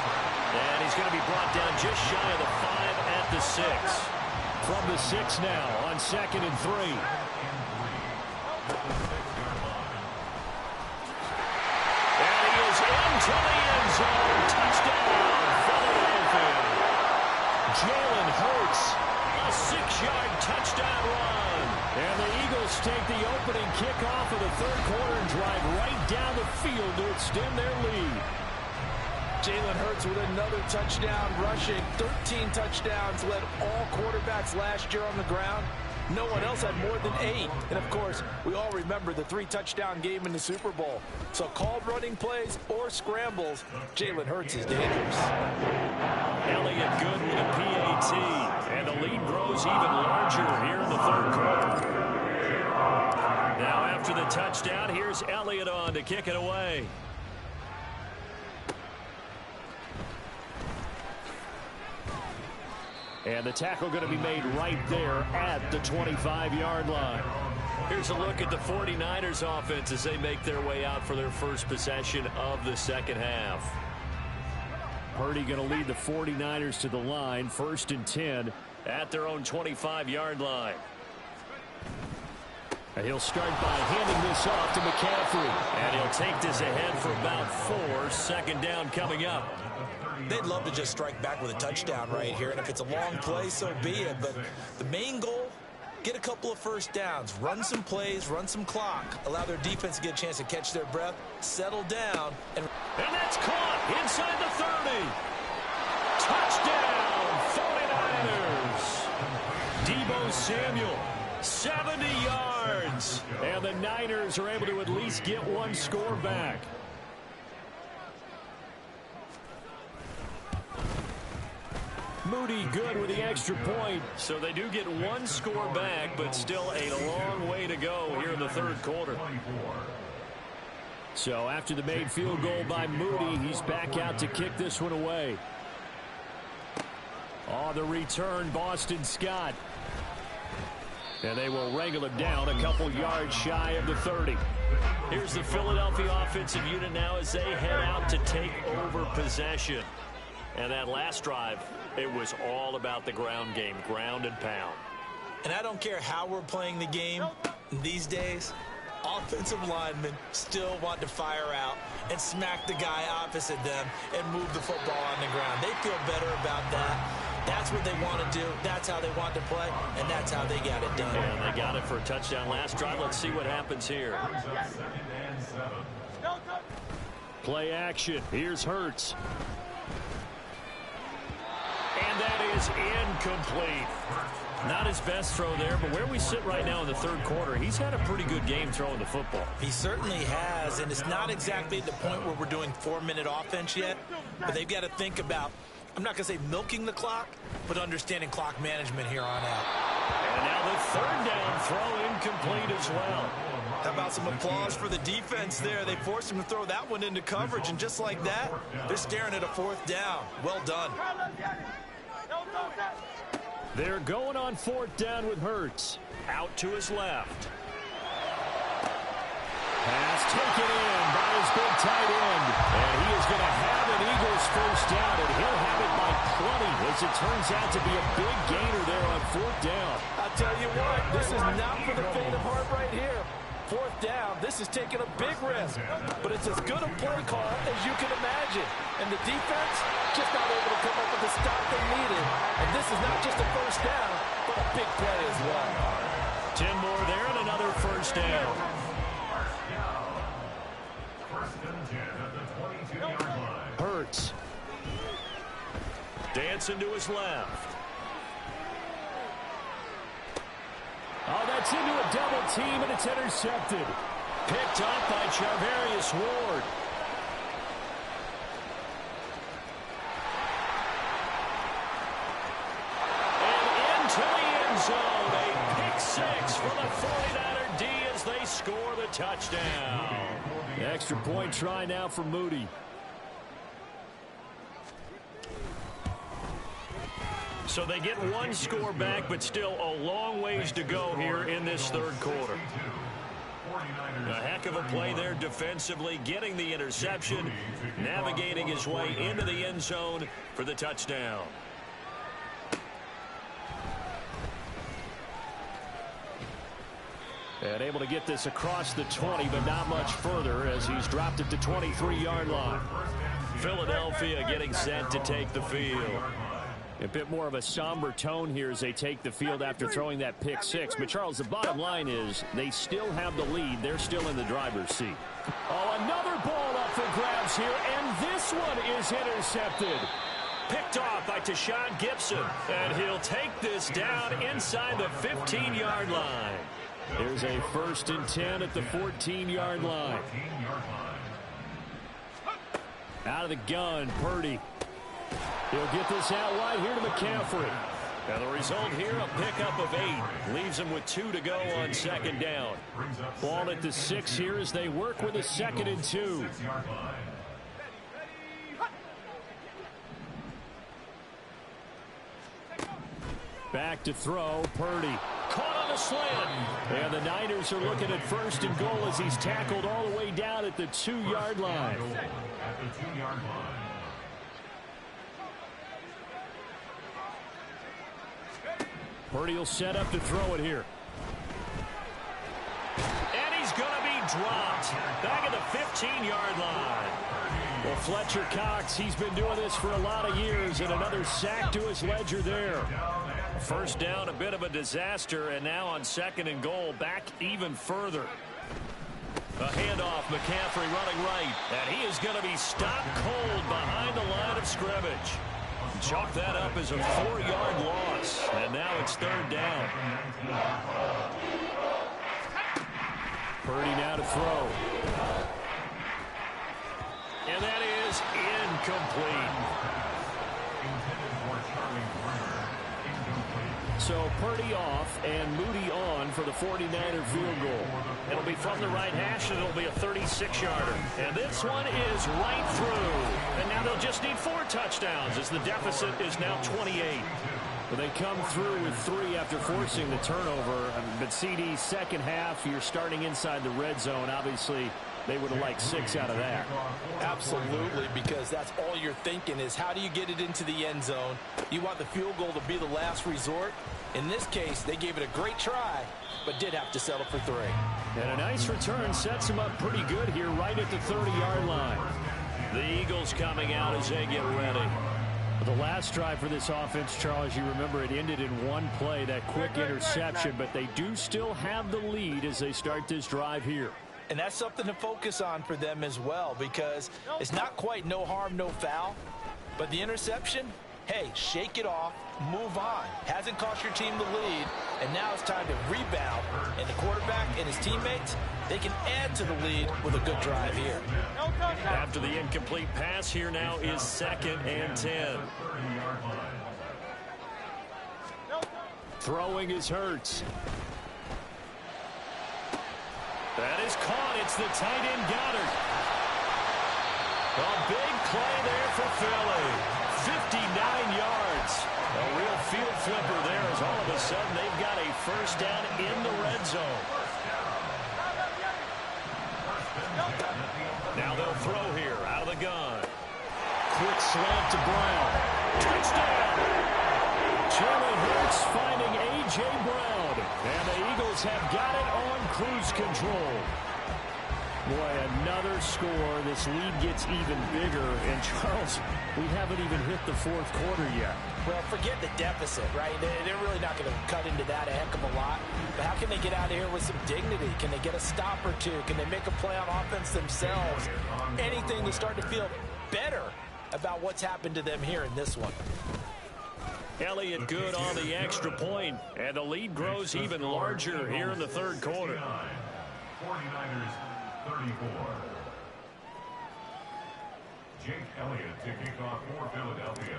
And he's going to be brought down just shy of the 5 at the 6. From the 6 now on 2nd and 3. And he is into the end zone. Touchdown, Philadelphia. Jalen Hurts, a 6-yard touchdown run. And the Eagles take the opening kickoff of the 3rd quarter and drive right down the field to extend their lead. Jalen Hurts with another touchdown rushing. 13 touchdowns, led all quarterbacks last year on the ground. No one else had more than 8. And, of course, we all remember the 3-touchdown game in the Super Bowl. So called running plays or scrambles, Jalen Hurts is dangerous. Elliott good with a PAT. And the lead grows even larger here in the 3rd quarter. Now after the touchdown, here's Elliott on to kick it away. And the tackle going to be made right there at the 25-yard line. Here's a look at the 49ers offense as they make their way out for their first possession of the 2nd half. Purdy going to lead the 49ers to the line, 1st and 10 at their own 25-yard line. And he'll start by handing this off to McCaffrey. And he'll take this ahead for about 4. 2nd down coming up. They'd love to just strike back with a touchdown right here, and if it's a long play, so be it. But the main goal, get a couple of 1st downs, run some plays, run some clock, allow their defense to get a chance to catch their breath, settle down. And that's caught inside the 30. Touchdown, 49ers. Deebo Samuel, 70 yards. And the Niners are able to at least get 1 score back. Moody good with the extra point. So they do get 1 score back, but still a long way to go here in the 3rd quarter. So after the made field goal by Moody, he's back out to kick this one away. On the return, Boston Scott. And they will wrangle him down a couple yards shy of the 30. Here's the Philadelphia offensive unit now as they head out to take over possession. And that last drive, it was all about the ground game, ground and pound. And I don't care how we're playing the game these days, offensive linemen still want to fire out and smack the guy opposite them and move the football on the ground. They feel better about that. That's what they want to do. That's how they want to play, and that's how they got it done. And they got it for a touchdown last drive. Let's see what happens here. Play action. Here's Hurts. And that is incomplete. Not his best throw there, but where we sit right now in the third quarter, he's had a pretty good game throwing the football. He certainly has, and it's not exactly at the point where we're doing 4-minute offense yet, but they've got to think about, I'm not going to say milking the clock, but understanding clock management here on out. And now the third down throw incomplete as well. How about some applause for the defense there? They forced him to throw that one into coverage, and just like that, they're staring at a fourth down. Well done. They're going on fourth down with Hurts. Out to his left. Pass taken in by his big tight end. And he is going to have an Eagles first down, and he'll have it by 20 as it turns out to be a big gainer there on fourth down. I'll tell you what, this is not for the faint of heart right here. Fourth down, this is taking a big risk, but it's as good a play call as you can imagine. And the defense just not able to come up with the stop they needed. And this is not just a first down, but a big play as well. 10 more there and another first down. Hurts. Dancing to his left. Oh, that's into a double team, and it's intercepted. Picked up by Charvarius Ward. And into the end zone. A pick six for the 49er D as they score the touchdown. Extra point try now for Moody. So they get one score back, but still a long ways to go here in this third quarter. A heck of a play there defensively, getting the interception, navigating his way into the end zone for the touchdown. And able to get this across the 20, but not much further as he's dropped it to 23-yard line. Philadelphia getting set to take the field. A bit more of a somber tone here as they take the field after throwing that pick six. But, Charles, the bottom line is they still have the lead. They're still in the driver's seat. Oh, another ball up for grabs here, and this one is intercepted. Picked off by Tashawn Gibson, and he'll take this down inside the 15-yard line. There's a 1st and 10 at the 14-yard line. Out of the gun, Purdy. He'll get this out wide here to McCaffrey. And the result here, a pickup of 8. Leaves him with 2 to go on second down. Ball at the 6 here as they work with a 2nd and 2. Back to throw, Purdy. Caught on a slant. And the Niners are looking at 1st and goal as he's tackled all the way down at the 2-yard line. At the 2-yard line. Purdy will set up to throw it here. And he's going to be dropped back at the 15-yard line. Well, Fletcher Cox, he's been doing this for a lot of years, and another sack to his ledger there. First down, a bit of a disaster, and now on 2nd and goal, back even further. A handoff, McCaffrey running right, and he is going to be stopped cold behind the line of scrimmage. Chalk that up as a 4-yard loss, and now it's 3rd down. Purdy now to throw. And that is incomplete. So Purdy off and Moody on for the 49er field goal. It'll be from the right hash, and it'll be a 36-yarder. And this one is right through. And now they'll just need 4 touchdowns as the deficit is now 28. Well, they come through with 3 after forcing the turnover. But CD's second half, you're starting inside the red zone. Obviously, they would have liked 6 out of that. Absolutely, because that's all you're thinking is how do you get it into the end zone? You want the field goal to be the last resort. In this case, they gave it a great try, but did have to settle for 3. And a nice return sets them up pretty good here right at the 30-yard line. The Eagles coming out as they get ready. The last drive for this offense, Charles, you remember it ended in one play, that quick interception, but they do still have the lead as they start this drive here. And that's something to focus on for them as well, because it's not quite no harm, no foul, but the interception, hey, shake it off, move on. Hasn't cost your team the lead, and now it's time to rebound. And the quarterback and his teammates, they can add to the lead with a good drive here. After the incomplete pass, here now is 2nd and 10. Throwing is Hurts. That is caught. It's the tight end Goddard. A big play there for Philly. 59 yards. A real field flipper there as all of a sudden they've got a first down in the red zone. Now they'll throw here out of the gun. Quick slant to Brown. Touchdown! Jalen Hurts finding A.J. Brown. And the Eagles have got it on cruise control. Boy, another score. This lead gets even bigger. And, Charles, we haven't even hit the fourth quarter yet. Well, forget the deficit, right? They're really not going to cut into that a heck of a lot. But how can they get out of here with some dignity? Can they get a stop or two? Can they make a play on offense themselves? Anything to start to feel better about what's happened to them here in this one. Elliott good on the extra point, and the lead grows even larger here in the third quarter. 49ers 34. Jake Elliott to kick off for Philadelphia.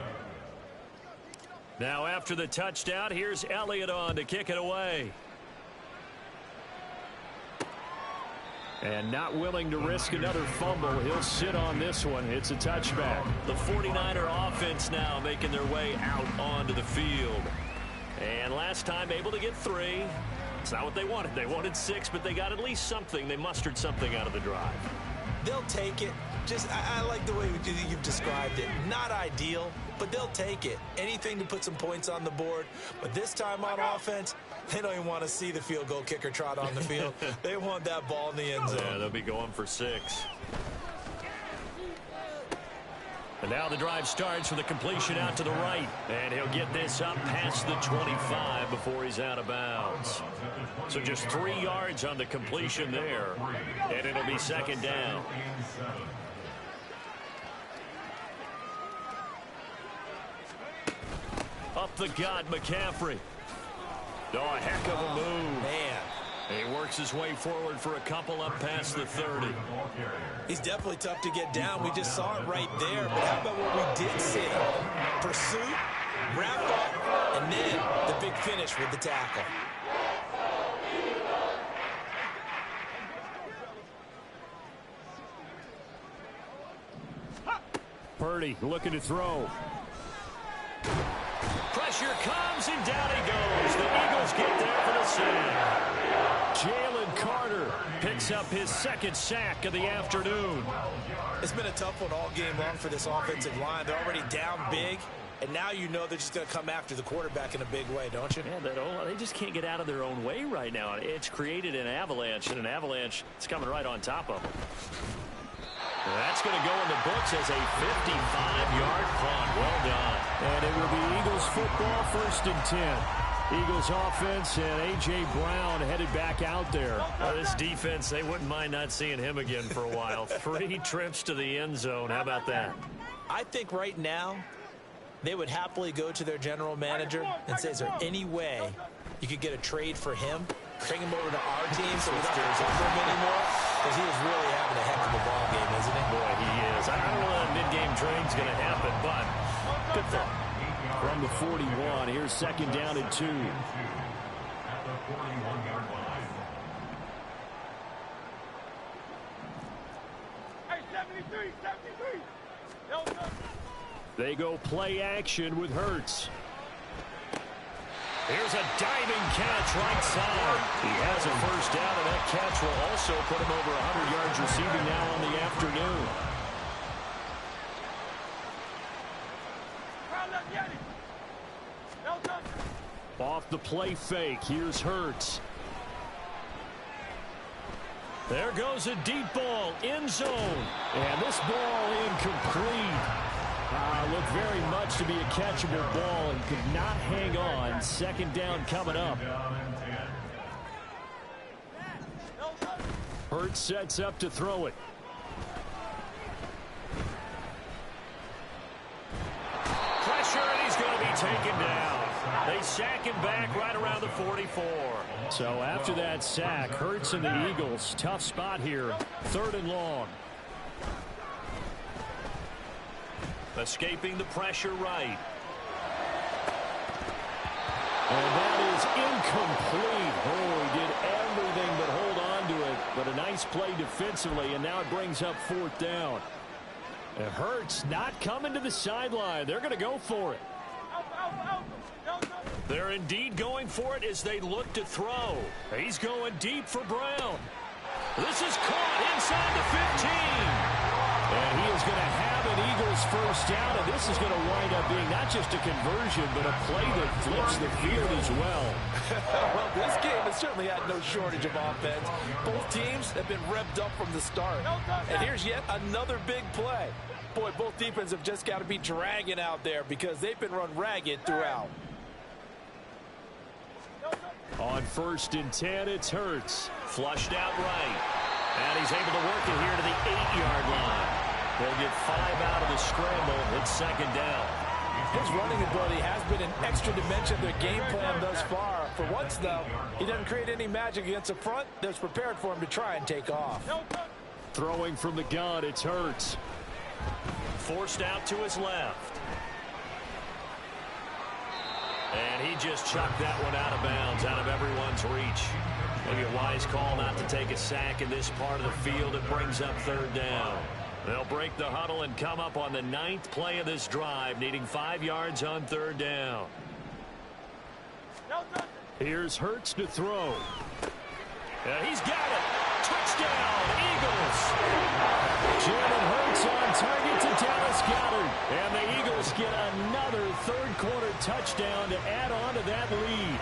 Now after the touchdown, here's Elliott on to kick it away. And not willing to risk another fumble. He'll sit on this one. It's a touchback. The 49er offense now making their way out onto the field. And last time able to get 3. It's not what they wanted. They wanted 6, but they got at least something. They mustered something out of the drive. They'll take it. I like the way you've described it. Not ideal, but they'll take it. Anything to put some points on the board. But this time on offense, they don't even want to see the field goal kicker trot on the field. They want that ball in the end zone. Yeah, they'll be going for 6. And now the drive starts with a completion out to the right. And he'll get this up past the 25 before he's out of bounds. So just 3 yards on the completion there. And it'll be 2nd down. Up the gut, McCaffrey. Oh, a heck of a move. Man. He works his way forward for a couple up past the 30. He's definitely tough to get down. We just saw it right there. But how about what we did see? Pursuit, wrap up, and then the big finish with the tackle. Purdy looking to throw. Pressure comes, and down he goes. The Eagles get there for the sack. Jalen Carter picks up his 2nd sack of the afternoon. It's been a tough one all game long for this offensive line. They're already down big, and now you know they're just going to come after the quarterback in a big way, don't you? Yeah, they just can't get out of their own way right now. It's created an avalanche, and an avalanche is coming right on top of them. That's going to go in the books as a 55-yard punt. Well done. And it will be Eagles football, 1st and 10. Eagles offense and A.J. Brown headed back out there. This defense, they wouldn't mind not seeing him again for a while. 3 trips to the end zone. How about that? I think right now they would happily go to their general manager and say, is there any way you could get a trade for him? Bring him over to our team so we don't have to cover him anymore? Because he is really having a heck of a ball game, isn't he? Boy, he is. I don't know that mid-game trade's going to happen, but good thought. From the 41, here's 2nd down and 2. At the 41-yard line. Hey, 73. They go play action with Hurts. Here's a diving catch right side. He has a first down, and that catch will also put him over 100 yards receiving now on the afternoon. Off the play fake, here's Hurts. There goes a deep ball, end zone. And this ball incomplete. Looked very much to be a catchable ball and could not hang on. Second down coming up. Hurts sets up to throw it. Pressure, and he's going to be taken down. They sack him back right around the 44. So after that sack, Hurts and the Eagles, tough spot here. 3rd and long. Escaping the pressure right. And that is incomplete. Oh, he did everything but hold on to it. But a nice play defensively, and now it brings up 4th down. It hurts not coming to the sideline. They're going to go for it. They're indeed going for it as they look to throw. He's going deep for Brown. This is caught inside the 15. And he is going to have an Eagles first down, and this is going to wind up being not just a conversion, but a play that flips the field as well. Well, this game has certainly had no shortage of offense. Both teams have been revved up from the start. And here's yet another big play. Boy, both defenses have just got to be dragging out there because they've been run ragged throughout. On 1st and 10, it's Hurts. Flushed out right. And he's able to work it here to the 8-yard line. They'll get 5 out of the scramble. It's 2nd down. His running ability has been an extra dimension of their game plan thus far. For once, though, he doesn't create any magic against the front that's prepared for him to try and take off. Throwing from the gun, it's Hurts. Forced out to his left. And he just chucked that one out of bounds, out of everyone's reach. Maybe a wise call not to take a sack in this part of the field. It brings up 3rd down. They'll break the huddle and come up on the 9th play of this drive, needing 5 yards on 3rd down. Here's Hurts to throw. He's got it. Touchdown, Eagles. Jalen Hurts on target to Dallas Goedert. And the Eagles get another 3rd quarter touchdown to add on to that lead.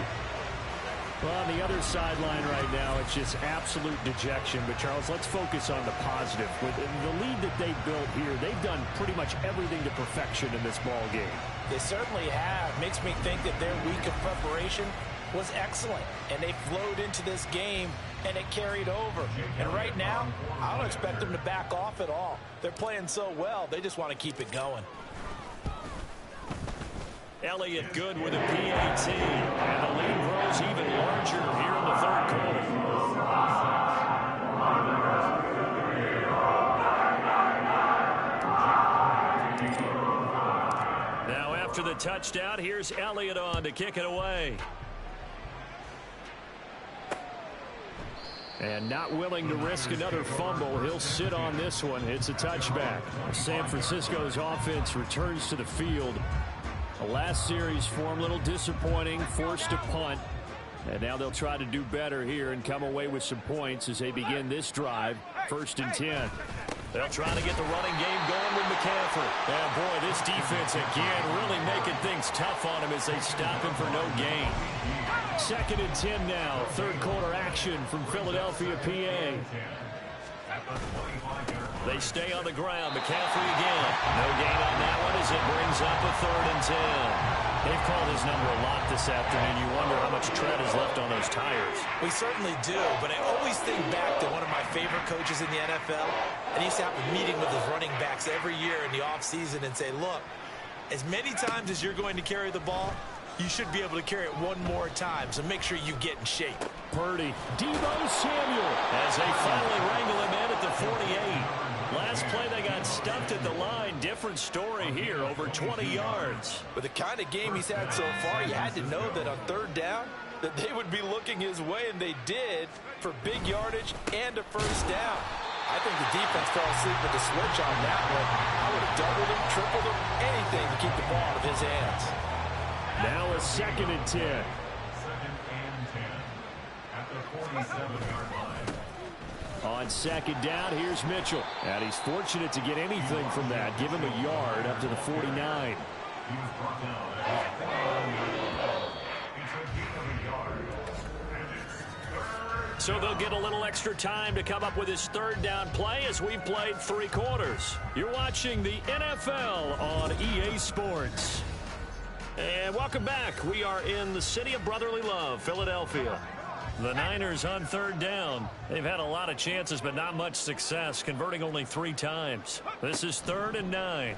Well, on the other sideline right now, it's just absolute dejection. But, Charles, let's focus on the positive. With the lead that they built here, they've done pretty much everything to perfection in this ball game. They certainly have. Makes me think that their week of preparation was excellent. And they flowed into this game, and it carried over. And right now, I don't expect them to back off at all. They're playing so well, they just want to keep it going. Elliott good with a PAT, and the lead grows even larger here in the 3rd quarter. Now after the touchdown, here's Elliott on to kick it away. And not willing to risk another fumble. He'll sit on this one. It's a touchback. San Francisco's offense returns to the field. The last series for him, a little disappointing, forced to punt. And now they'll try to do better here and come away with some points as they begin this drive. 1st and 10. They'll try to get the running game going with McCaffrey. And boy, this defense again really making things tough on him as they stop him for no gain. 2nd and 10 now. 3rd quarter action from Philadelphia, PA. They stay on the ground. McCaffrey again. No gain on that one as it brings up a 3rd and 10. They've called his number a lot this afternoon. You wonder how much tread is left on those tires. We certainly do, but I always think back to one of my favorite coaches in the NFL, and he used to have a meeting with his running backs every year in the offseason and say, look, as many times as you're going to carry the ball, you should be able to carry it one more time, so make sure you get in shape. Purdy, Deebo Samuel, as they finally wrangle him in at the 48. Last play, they got stuffed at the line. Different story here, over 20 yards. With the kind of game he's had so far, you had to know that on 3rd down, that they would be looking his way, and they did, for big yardage and a 1st down. I think the defense fell asleep with the switch on that one. I would have doubled him, tripled him, anything to keep the ball out of his hands. Now a 2nd and 10. 2nd and 10 at the 47-yard line. On 2nd down, here's Mitchell. And he's fortunate to get anything from that. Give him a yard up to the 49. He was brought down at 41 yards. He took a yard. And it's So they'll get a little extra time to come up with his third down play as we've played 3 quarters. You're watching the NFL on EA Sports. And welcome back. We are in the city of brotherly love, Philadelphia. The Niners on third down. They've had a lot of chances, but not much success, converting only 3 times. This is 3rd and 9.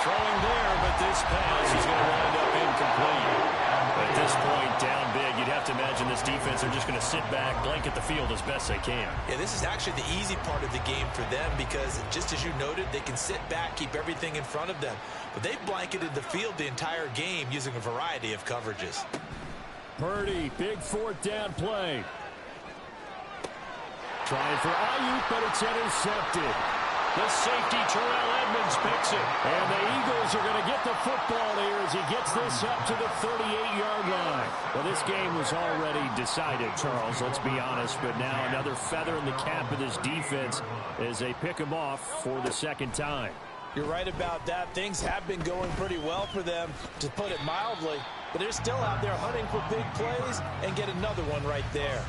Throwing there, but this pass is going to wind up incomplete. At this point, down big, you'd have to imagine this defense are just going to sit back, blanket the field as best they can. Yeah, this is actually the easy part of the game for them because, just as you noted, they can sit back, keep everything in front of them. But they've blanketed the field the entire game using a variety of coverages. Purdy, big 4th down play. Trying for Ayuk, but it's intercepted. The safety, Terrell Edmonds, picks it. And the Eagles are going to get the football here as he gets this up to the 38-yard line. Well, this game was already decided, Charles, let's be honest. But now another feather in the cap of this defense as they pick him off for the 2nd time. You're right about that. Things have been going pretty well for them, to put it mildly. But they're still out there hunting for big plays and get another one right there.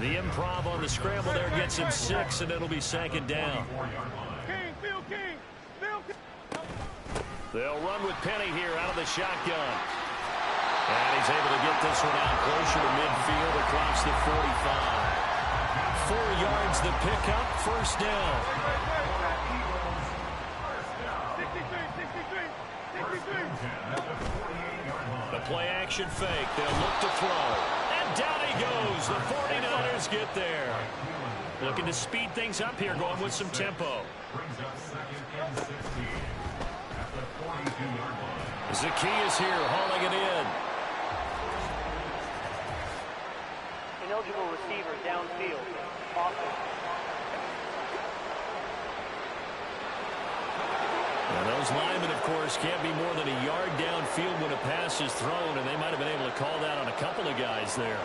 The improv on the scramble there gets him 6, and it'll be 2nd down. They'll run with Penny here out of the shotgun. And he's able to get this one out closer to midfield across the 45. 4 yards the pickup, 1st down. 63. The play action fake. They'll look to throw. And down he goes. The 49ers get there. Looking to speed things up here, going with some tempo. Zacchaeus here, hauling it in. Ineligible receiver downfield. Offense. And those linemen, of course, can't be more than a yard downfield when a pass is thrown, and they might have been able to call that on a couple of guys there.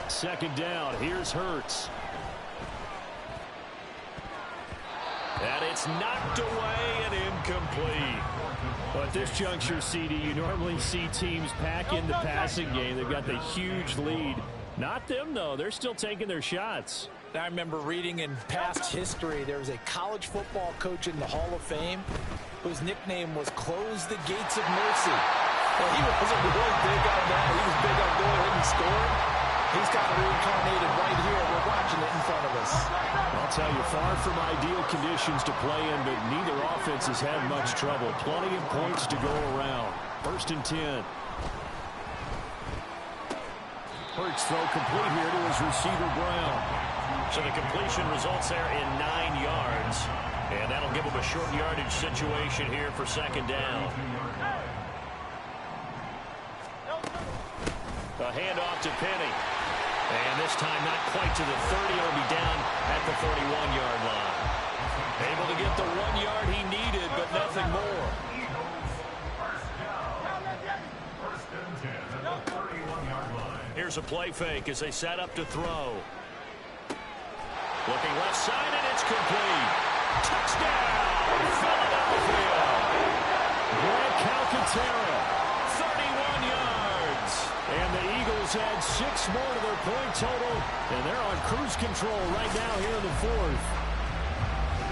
2nd down, here's Hurts. And it's knocked away and incomplete. But at this juncture, CD, you normally see teams pack in the passing game. They've got the huge lead. Not them, though. They're still taking their shots. I remember reading in past history, there was a college football coach in the Hall of Fame whose nickname was Close the Gates of Mercy. Well, he wasn't really big on that. He was big on going ahead and scoring. He's got it reincarnated right here. We're watching it in front of us. I'll tell you, far from ideal conditions to play in, but neither offense has had much trouble. Plenty of points to go around. 1st and 10. Hurts throw complete here to his receiver, Brown. So the completion results there in 9 yards. And that'll give him a short yardage situation here for 2nd down. A handoff to Penny. And this time not quite to the 30. It'll be down at the 31-yard line. Able to get the 1 yard he needed, but nothing more. Here's a play fake as they set up to throw. Looking left side, and it's complete. Touchdown, Philadelphia. Greg Calcaterra, 31 yards. And the Eagles add 6 more to their point total, and they're on cruise control right now here in the 4th.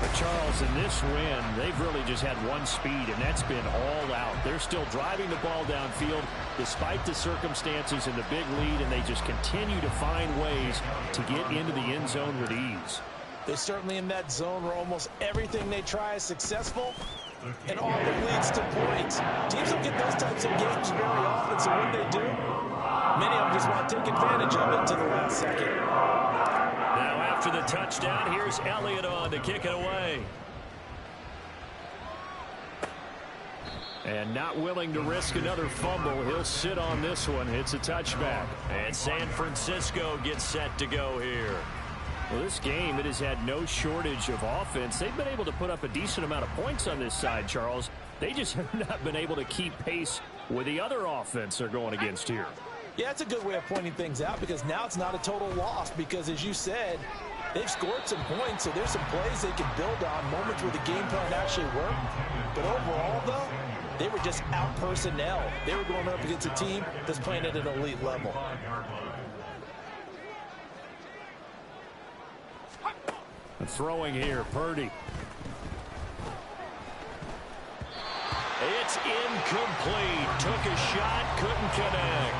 But Charles, in this win, they've really just had one speed, and that's been all out. They're still driving the ball downfield despite the circumstances and the big lead, and they just continue to find ways to get into the end zone with ease. They're certainly in that zone where almost everything they try is successful, and often leads to points. Teams don't get those types of games very often, so when they do, many of them just want to take advantage of it to the last second. Now after the touchdown, here's Elliott on to kick it away. And not willing to risk another fumble, he'll sit on this one. It's a touchback. And San Francisco gets set to go here. Well, this game, it has had no shortage of offense. They've been able to put up a decent amount of points on this side, Charles. They just have not been able to keep pace with the other offense they're going against here. Yeah, that's a good way of pointing things out, because now it's not a total loss, because as you said, they've scored some points, so there's some plays they can build on, moments where the game plan actually worked. But overall, though, They were just out personnel. They were going up against a team that's playing at an elite level. Throwing here, Purdy. It's incomplete. Took a shot, couldn't connect.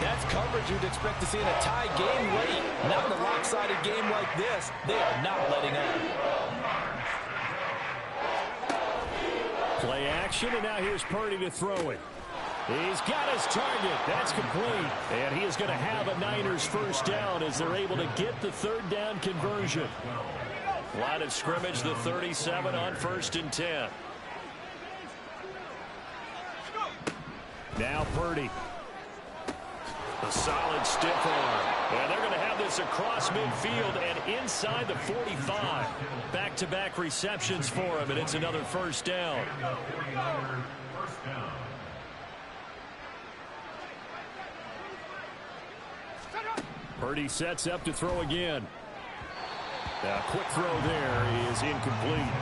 That's coverage you'd expect to see in a tie game late. Not in a lopsided game like this. They are not letting up. Play action, and now here's Purdy to throw it. He's got his target. That's complete. And he is going to have a Niners first down as they're able to get the third down conversion. Line of scrimmage, the 37 on 1st and 10. Now Purdy. A solid stiff arm. And they're going to have this across midfield and inside the 45. Back-to-back receptions for him, and it's another first down. Purdy sets up to throw again. A quick throw there is incomplete.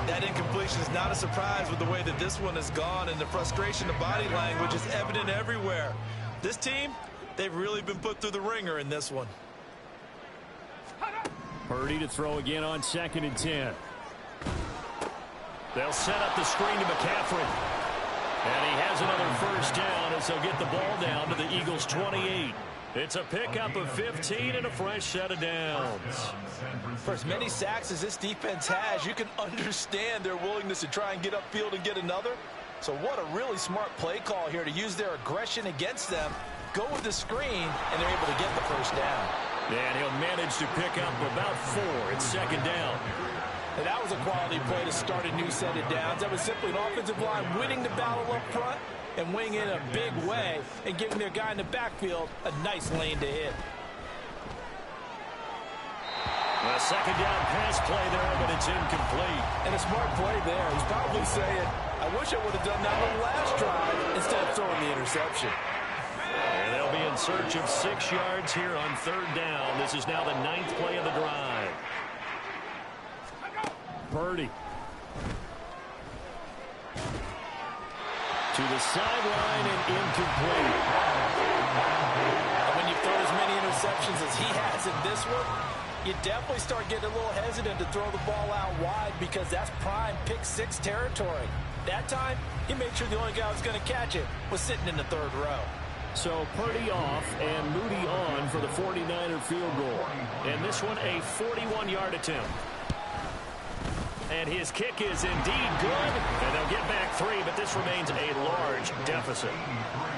That incompletion is not a surprise with the way that this one has gone, and the frustration of body language is evident everywhere. This team, they've really been put through the ringer in this one. Purdy to throw again on 2nd and 10. They'll set up the screen to McCaffrey. And he has another first down as they'll get the ball down to the Eagles' 28. It's a pickup of 15 and a fresh set of downs. For as many sacks as this defense has, you can understand their willingness to try and get upfield and get another. So what a really smart play call here to use their aggression against them, go with the screen, and they're able to get the first down. And he'll manage to pick up about 4. It's 2nd down. And that was a quality play to start a new set of downs. That was simply an offensive line winning the battle up front and winning in a big way and giving their guy in the backfield a nice lane to hit. A 2nd down pass play there, but it's incomplete. And a smart play there. He's probably saying, I wish I would have done that on the last drive instead of throwing the interception. And they'll be in search of 6 yards here on 3rd down. This is now the 9th play of the drive. Purdy. To the sideline and incomplete. And when you throw as many interceptions as he has in this one, you definitely start getting a little hesitant to throw the ball out wide because that's prime pick 6 territory. That time, he made sure the only guy who was going to catch it was sitting in the 3rd row. So Purdy off and Moody on for the 49er field goal. And this one a 41-yard attempt. And his kick is indeed good. And they'll get back 3, but this remains a large deficit.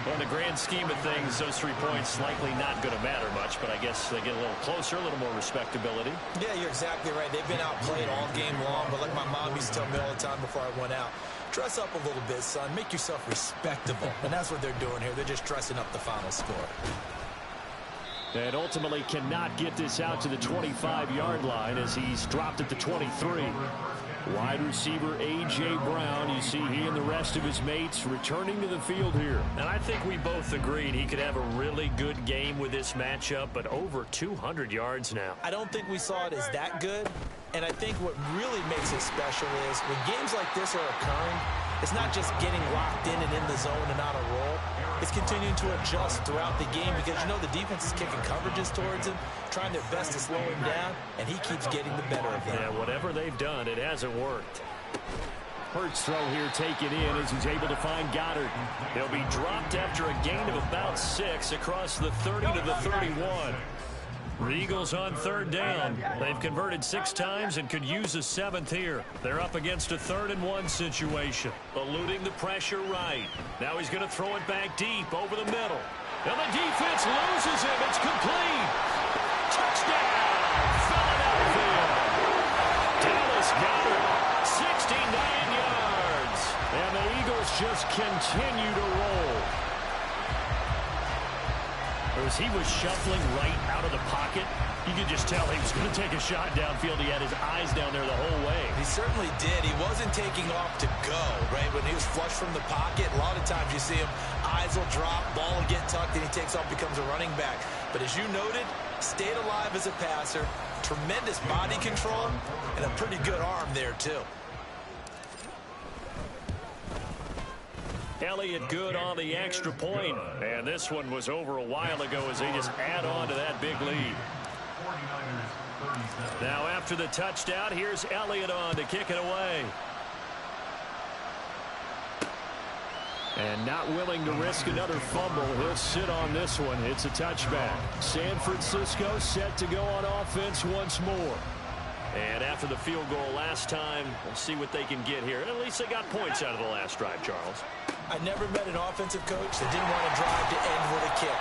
Well, in the grand scheme of things, those 3 points likely not going to matter much, but I guess they get a little closer, a little more respectability. Yeah, you're exactly right. They've been outplayed all game long, but like my mom used to tell me all the time before I went out, dress up a little bit, son. Make yourself respectable. And that's what they're doing here. They're just dressing up the final score. And ultimately cannot get this out to the 25-yard line as he's dropped at the 23. Wide receiver A.J. Brown, you see he and the rest of his mates returning to the field here. And I think we both agreed he could have a really good game with this matchup, but over 200 yards now. I don't think we saw it as that good. And I think what really makes it special is when games like this are occurring, it's not just getting locked in and in the zone and on a roll. It's continuing to adjust throughout the game because, you know, the defense is kicking coverages towards him, trying their best to slow him down, and he keeps getting the better of them. Yeah, whatever they've done, it hasn't worked. Hurts throw here taken in as he's able to find Goddard. They'll be dropped after a gain of about 6 across the 30 to the 31. The Eagles on 3rd down. They've converted 6 times and could use a 7th here. They're up against a 3rd and 1 situation. Eluding the pressure right. Now he's going to throw it back deep over the middle. And the defense loses him. It's complete. Touchdown, Philadelphia. Dallas Goedert, 69 yards. And the Eagles just continue to roll. As he was shuffling right out of the pocket, you could just tell he was going to take a shot downfield. He had his eyes down there the whole way. He certainly did. He wasn't taking off to go, right? When he was flush from the pocket, a lot of times you see him, eyes will drop, ball will get tucked, and he takes off, becomes a running back. But as you noted, stayed alive as a passer, tremendous body control, and a pretty good arm there, too. Elliott good on the extra point. And this one was over a while ago as they just add on to that big lead. Now after the touchdown, here's Elliott on to kick it away. And not willing to risk another fumble. He'll sit on this one. It's a touchback. San Francisco set to go on offense once more. And after the field goal last time, we'll see what they can get here. At least they got points out of the last drive, Charles. I never met an offensive coach that didn't want to drive to end with a kick.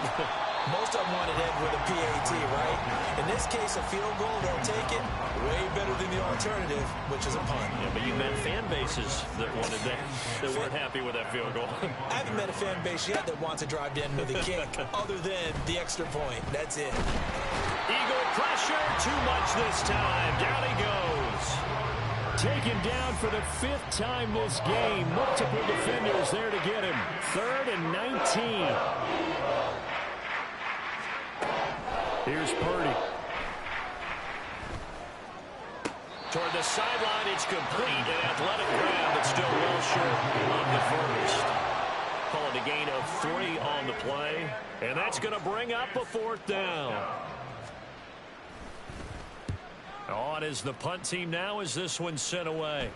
Most of them want to end with a PAT, right? In this case, a field goal, they'll take it. Way better than the alternative, which is a punt. Yeah, but you met fan bases that wanted that, that weren't happy with that field goal. I haven't met a fan base yet that wants to drive to end with a kick, other than the extra point. That's it. Eagle pressure, too much this time. Down he goes. Taken down for the 5th time this game. Multiple defenders there to get him. 3rd and 19. Here's Purdy. Toward the sideline, it's complete. An athletic grab, but still well short of the first. Call it a gain of 3 on the play. And that's going to bring up a 4th down. On is the punt team now as this one's sent away.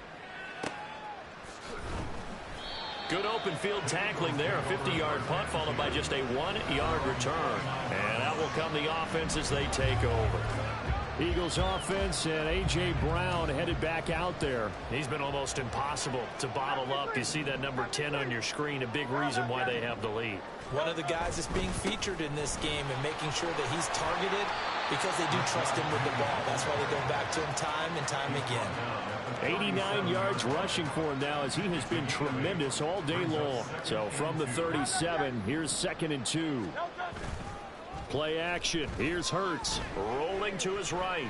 Good open field tackling there. A 50-yard punt followed by just a 1-yard return. And out will come the offense as they take over. Eagles offense and A.J. Brown headed back out there. He's been almost impossible to bottle up. You see that number 10 on your screen, a big reason why they have the lead. One of the guys that's being featured in this game and making sure that he's targeted because they do trust him with the ball. That's why they go back to him time and time again. 89 yards rushing for him now as he has been tremendous all day long. So from the 37, here's 2nd and 2. Play action. Here's Hurts. Rolling to his right.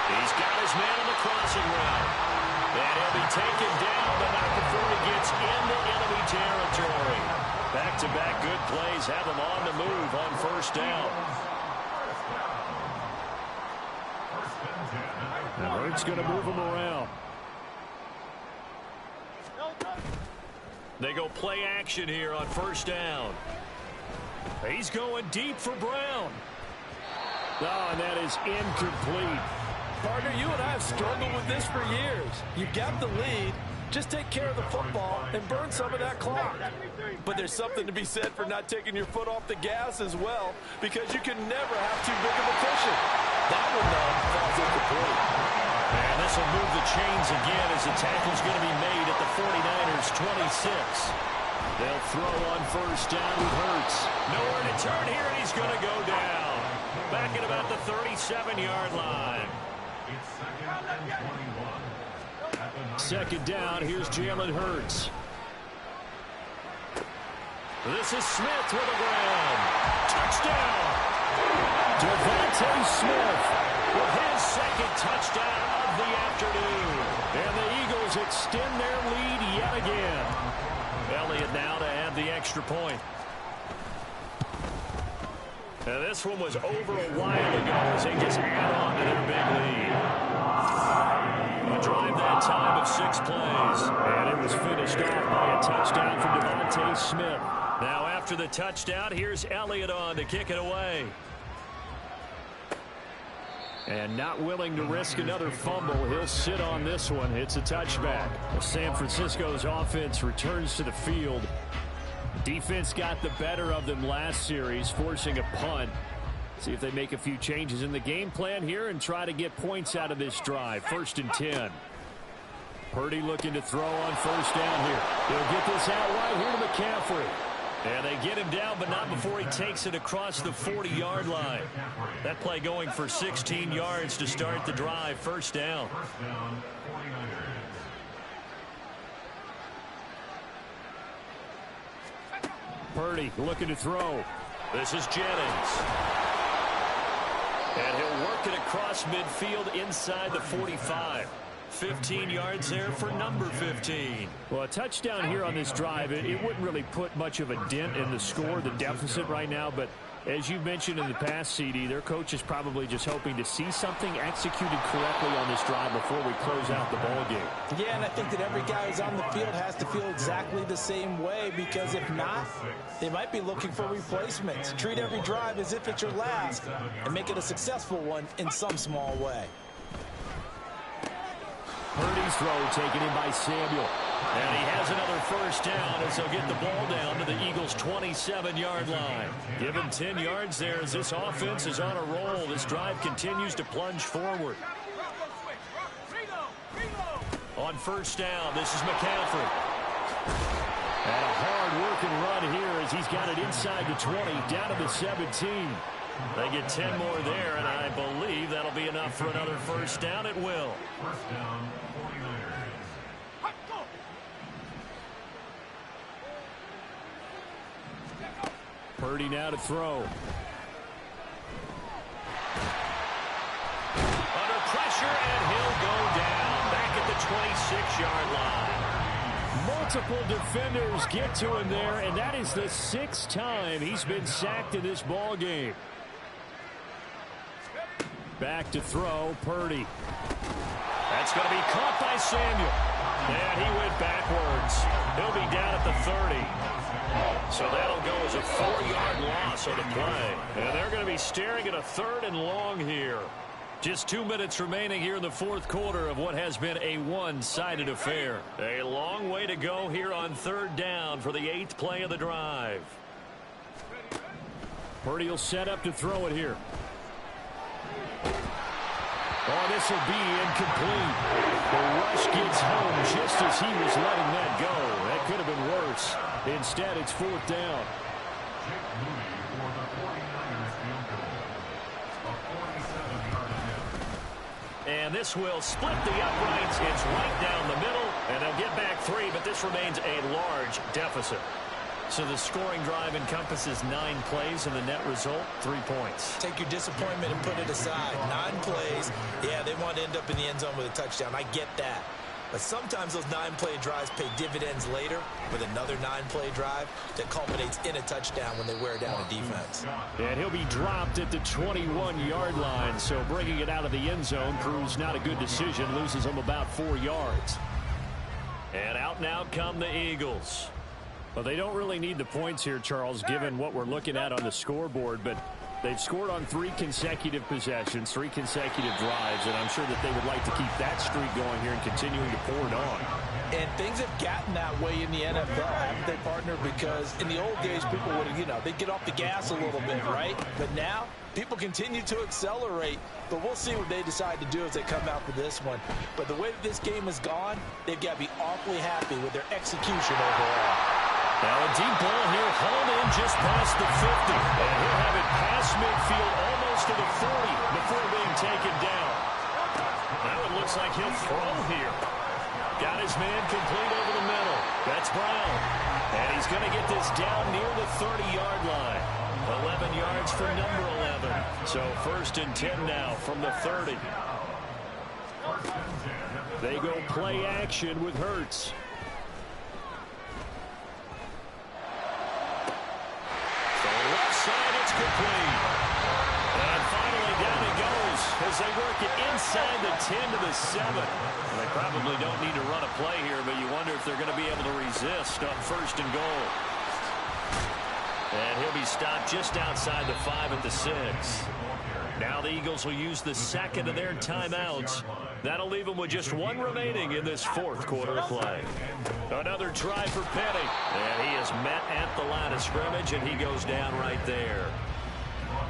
He's got his man on the crossing route. And he'll be taken down, but not before he gets into enemy territory. Back-to-back good plays have him on the move on 1st down. And Hurts going to move him around. They go play action here on 1st down. He's going deep for Brown. Oh, and that is incomplete. Partner, you and I have struggled with this for years. You got the lead. Just take care of the football and burn some of that clock. But there's something to be said for not taking your foot off the gas as well, because you can never have too big of a cushion. That one, though, falls incomplete. And this will move the chains again as the tackle's going to be made at the 49ers' 26. They'll throw on 1st down with Hurts. Nowhere to turn here, and he's going to go down. Back at about the 37-yard line. It's 2nd and 21. 2nd down, here's Jalen Hurts. This is Smith with a grab. Touchdown! Devontae Smith with his 2nd touchdown of the afternoon. And the Eagles extend their lead yet again. Elliott now to add the extra point. Now this one was over a while ago as they just add on to their big lead. A drive that time of 6 plays. And it was finished off by a touchdown for Devontae Smith. Now after the touchdown, here's Elliott on to kick it away. And not willing to risk another fumble, he'll sit on this one. It's a touchback. San Francisco's offense returns to the field. Defense got the better of them last series, forcing a punt. See if they make a few changes in the game plan here and try to get points out of this drive. 1st and 10. Purdy looking to throw on 1st down here. He'll get this out right here to McCaffrey. And they get him down, but not before he takes it across the 40-yard line. That play going for 16 yards to start the drive. 1st down. 49ers. Purdy looking to throw. This is Jennings. And he'll work it across midfield inside the 45. 15 yards there for number 15. Well, a touchdown here on this drive, it wouldn't really put much of a dent in the score, the deficit right now, but As you mentioned in the past, CD, their coach is probably just hoping to see something executed correctly on this drive before we close out the ball game. Yeah, and I think that every guy who's on the field has to feel exactly the same way, because if not, they might be looking for replacements. Treat every drive as if it's your last and make it a successful one in some small way. Purdy's throw taken in by Samuel. And he has another first down as they'll get the ball down to the Eagles' 27-yard line. Give him 10 yards there as this offense is on a roll. This drive continues to plunge forward. On first down, this is McCaffrey. And a hard-working run here as he's got it inside the 20, down to the 17. They get 10 more there, and I believe that'll be enough for another first down. It will. First down, 49ers. Purdy now to throw. Under pressure, and he'll go down back at the 26-yard line. Multiple defenders get to him there, and that is the 6th time he's been sacked in this ball game. Back to throw, Purdy. That's going to be caught by Samuel. And he went backwards. He'll be down at the 30. So that'll go as a 4-yard loss on the play. And they're going to be staring at a 3rd and long here. Just 2 minutes remaining here in the 4th quarter of what has been a one-sided affair. A long way to go here on 3rd down for the 8th play of the drive. Purdy will set up to throw it here. Oh, this will be incomplete. The rush gets home just as he was letting that go. That could have been worse. Instead, it's 4th down. And this will split the uprights. It's right down the middle, and they'll get back 3, but this remains a large deficit. So the scoring drive encompasses 9 plays, and the net result, 3 points. Take your disappointment and put it aside. 9 plays. Yeah, they want to end up in the end zone with a touchdown. I get that. But sometimes those 9-play drives pay dividends later with another 9-play drive that culminates in a touchdown when they wear down a defense. And he'll be dropped at the 21-yard line, so bringing it out of the end zone proves not a good decision, loses him about 4 yards. And out now come the Eagles. Well, they don't really need the points here, Charles, given what we're looking at on the scoreboard, but they've scored on 3 consecutive possessions, 3 consecutive drives, and I'm sure that they would like to keep that streak going here and continuing to pour it on. And things have gotten that way in the NFL, haven't they, partner? Because in the old days, people would, they'd get off the gas a little bit, right? But now, people continue to accelerate, but we'll see what they decide to do as they come out for this one. But the way that this game has gone, they've got to be awfully happy with their execution overall. Now a deep ball here, hauled in just past the 50. And he'll have it past midfield, almost to the 40 before being taken down. Now it looks like he'll throw here. Got his man complete over the middle. That's Brown. And he's going to get this down near the 30-yard line. 11 yards for number 11. So 1st and 10 now from the 30. They go play action with Hurts. Complete. And finally down he goes as they work it inside the 10 to the 7. And they probably don't need to run a play here, but you wonder if they're going to be able to resist on 1st and goal. And he'll be stopped just outside the 5 at the 6. Now the Eagles will use the 2nd of their timeouts. That'll leave them with just 1 remaining in this 4th quarter of play. Another try for Penny. And he is met at the line of scrimmage, and he goes down right there.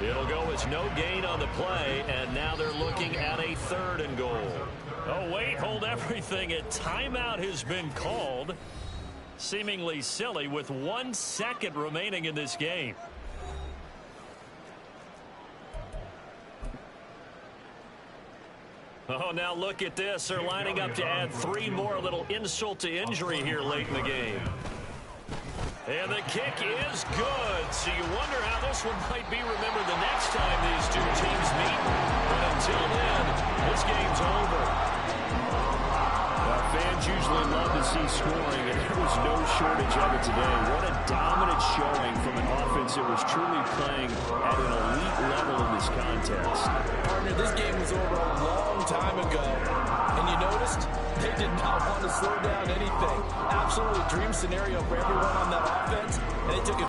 It'll go as no gain on the play, and now they're looking at a 3rd and goal. Oh, wait, hold everything. A timeout has been called. Seemingly silly with 1 second remaining in this game. Oh, now look at this. They're lining up to add 3 more, a little insult to injury here late in the game. And the kick is good. So you wonder how this one might be remembered the next time these 2 teams meet. But until then, this game's over. Fans usually love to see scoring, and there was no shortage of it today. What a dominant showing from an offense that was truly playing at an elite level in this contest. Partner, this game was over a long time ago, and you noticed they did not want to slow down anything. Absolutely dream scenario for everyone on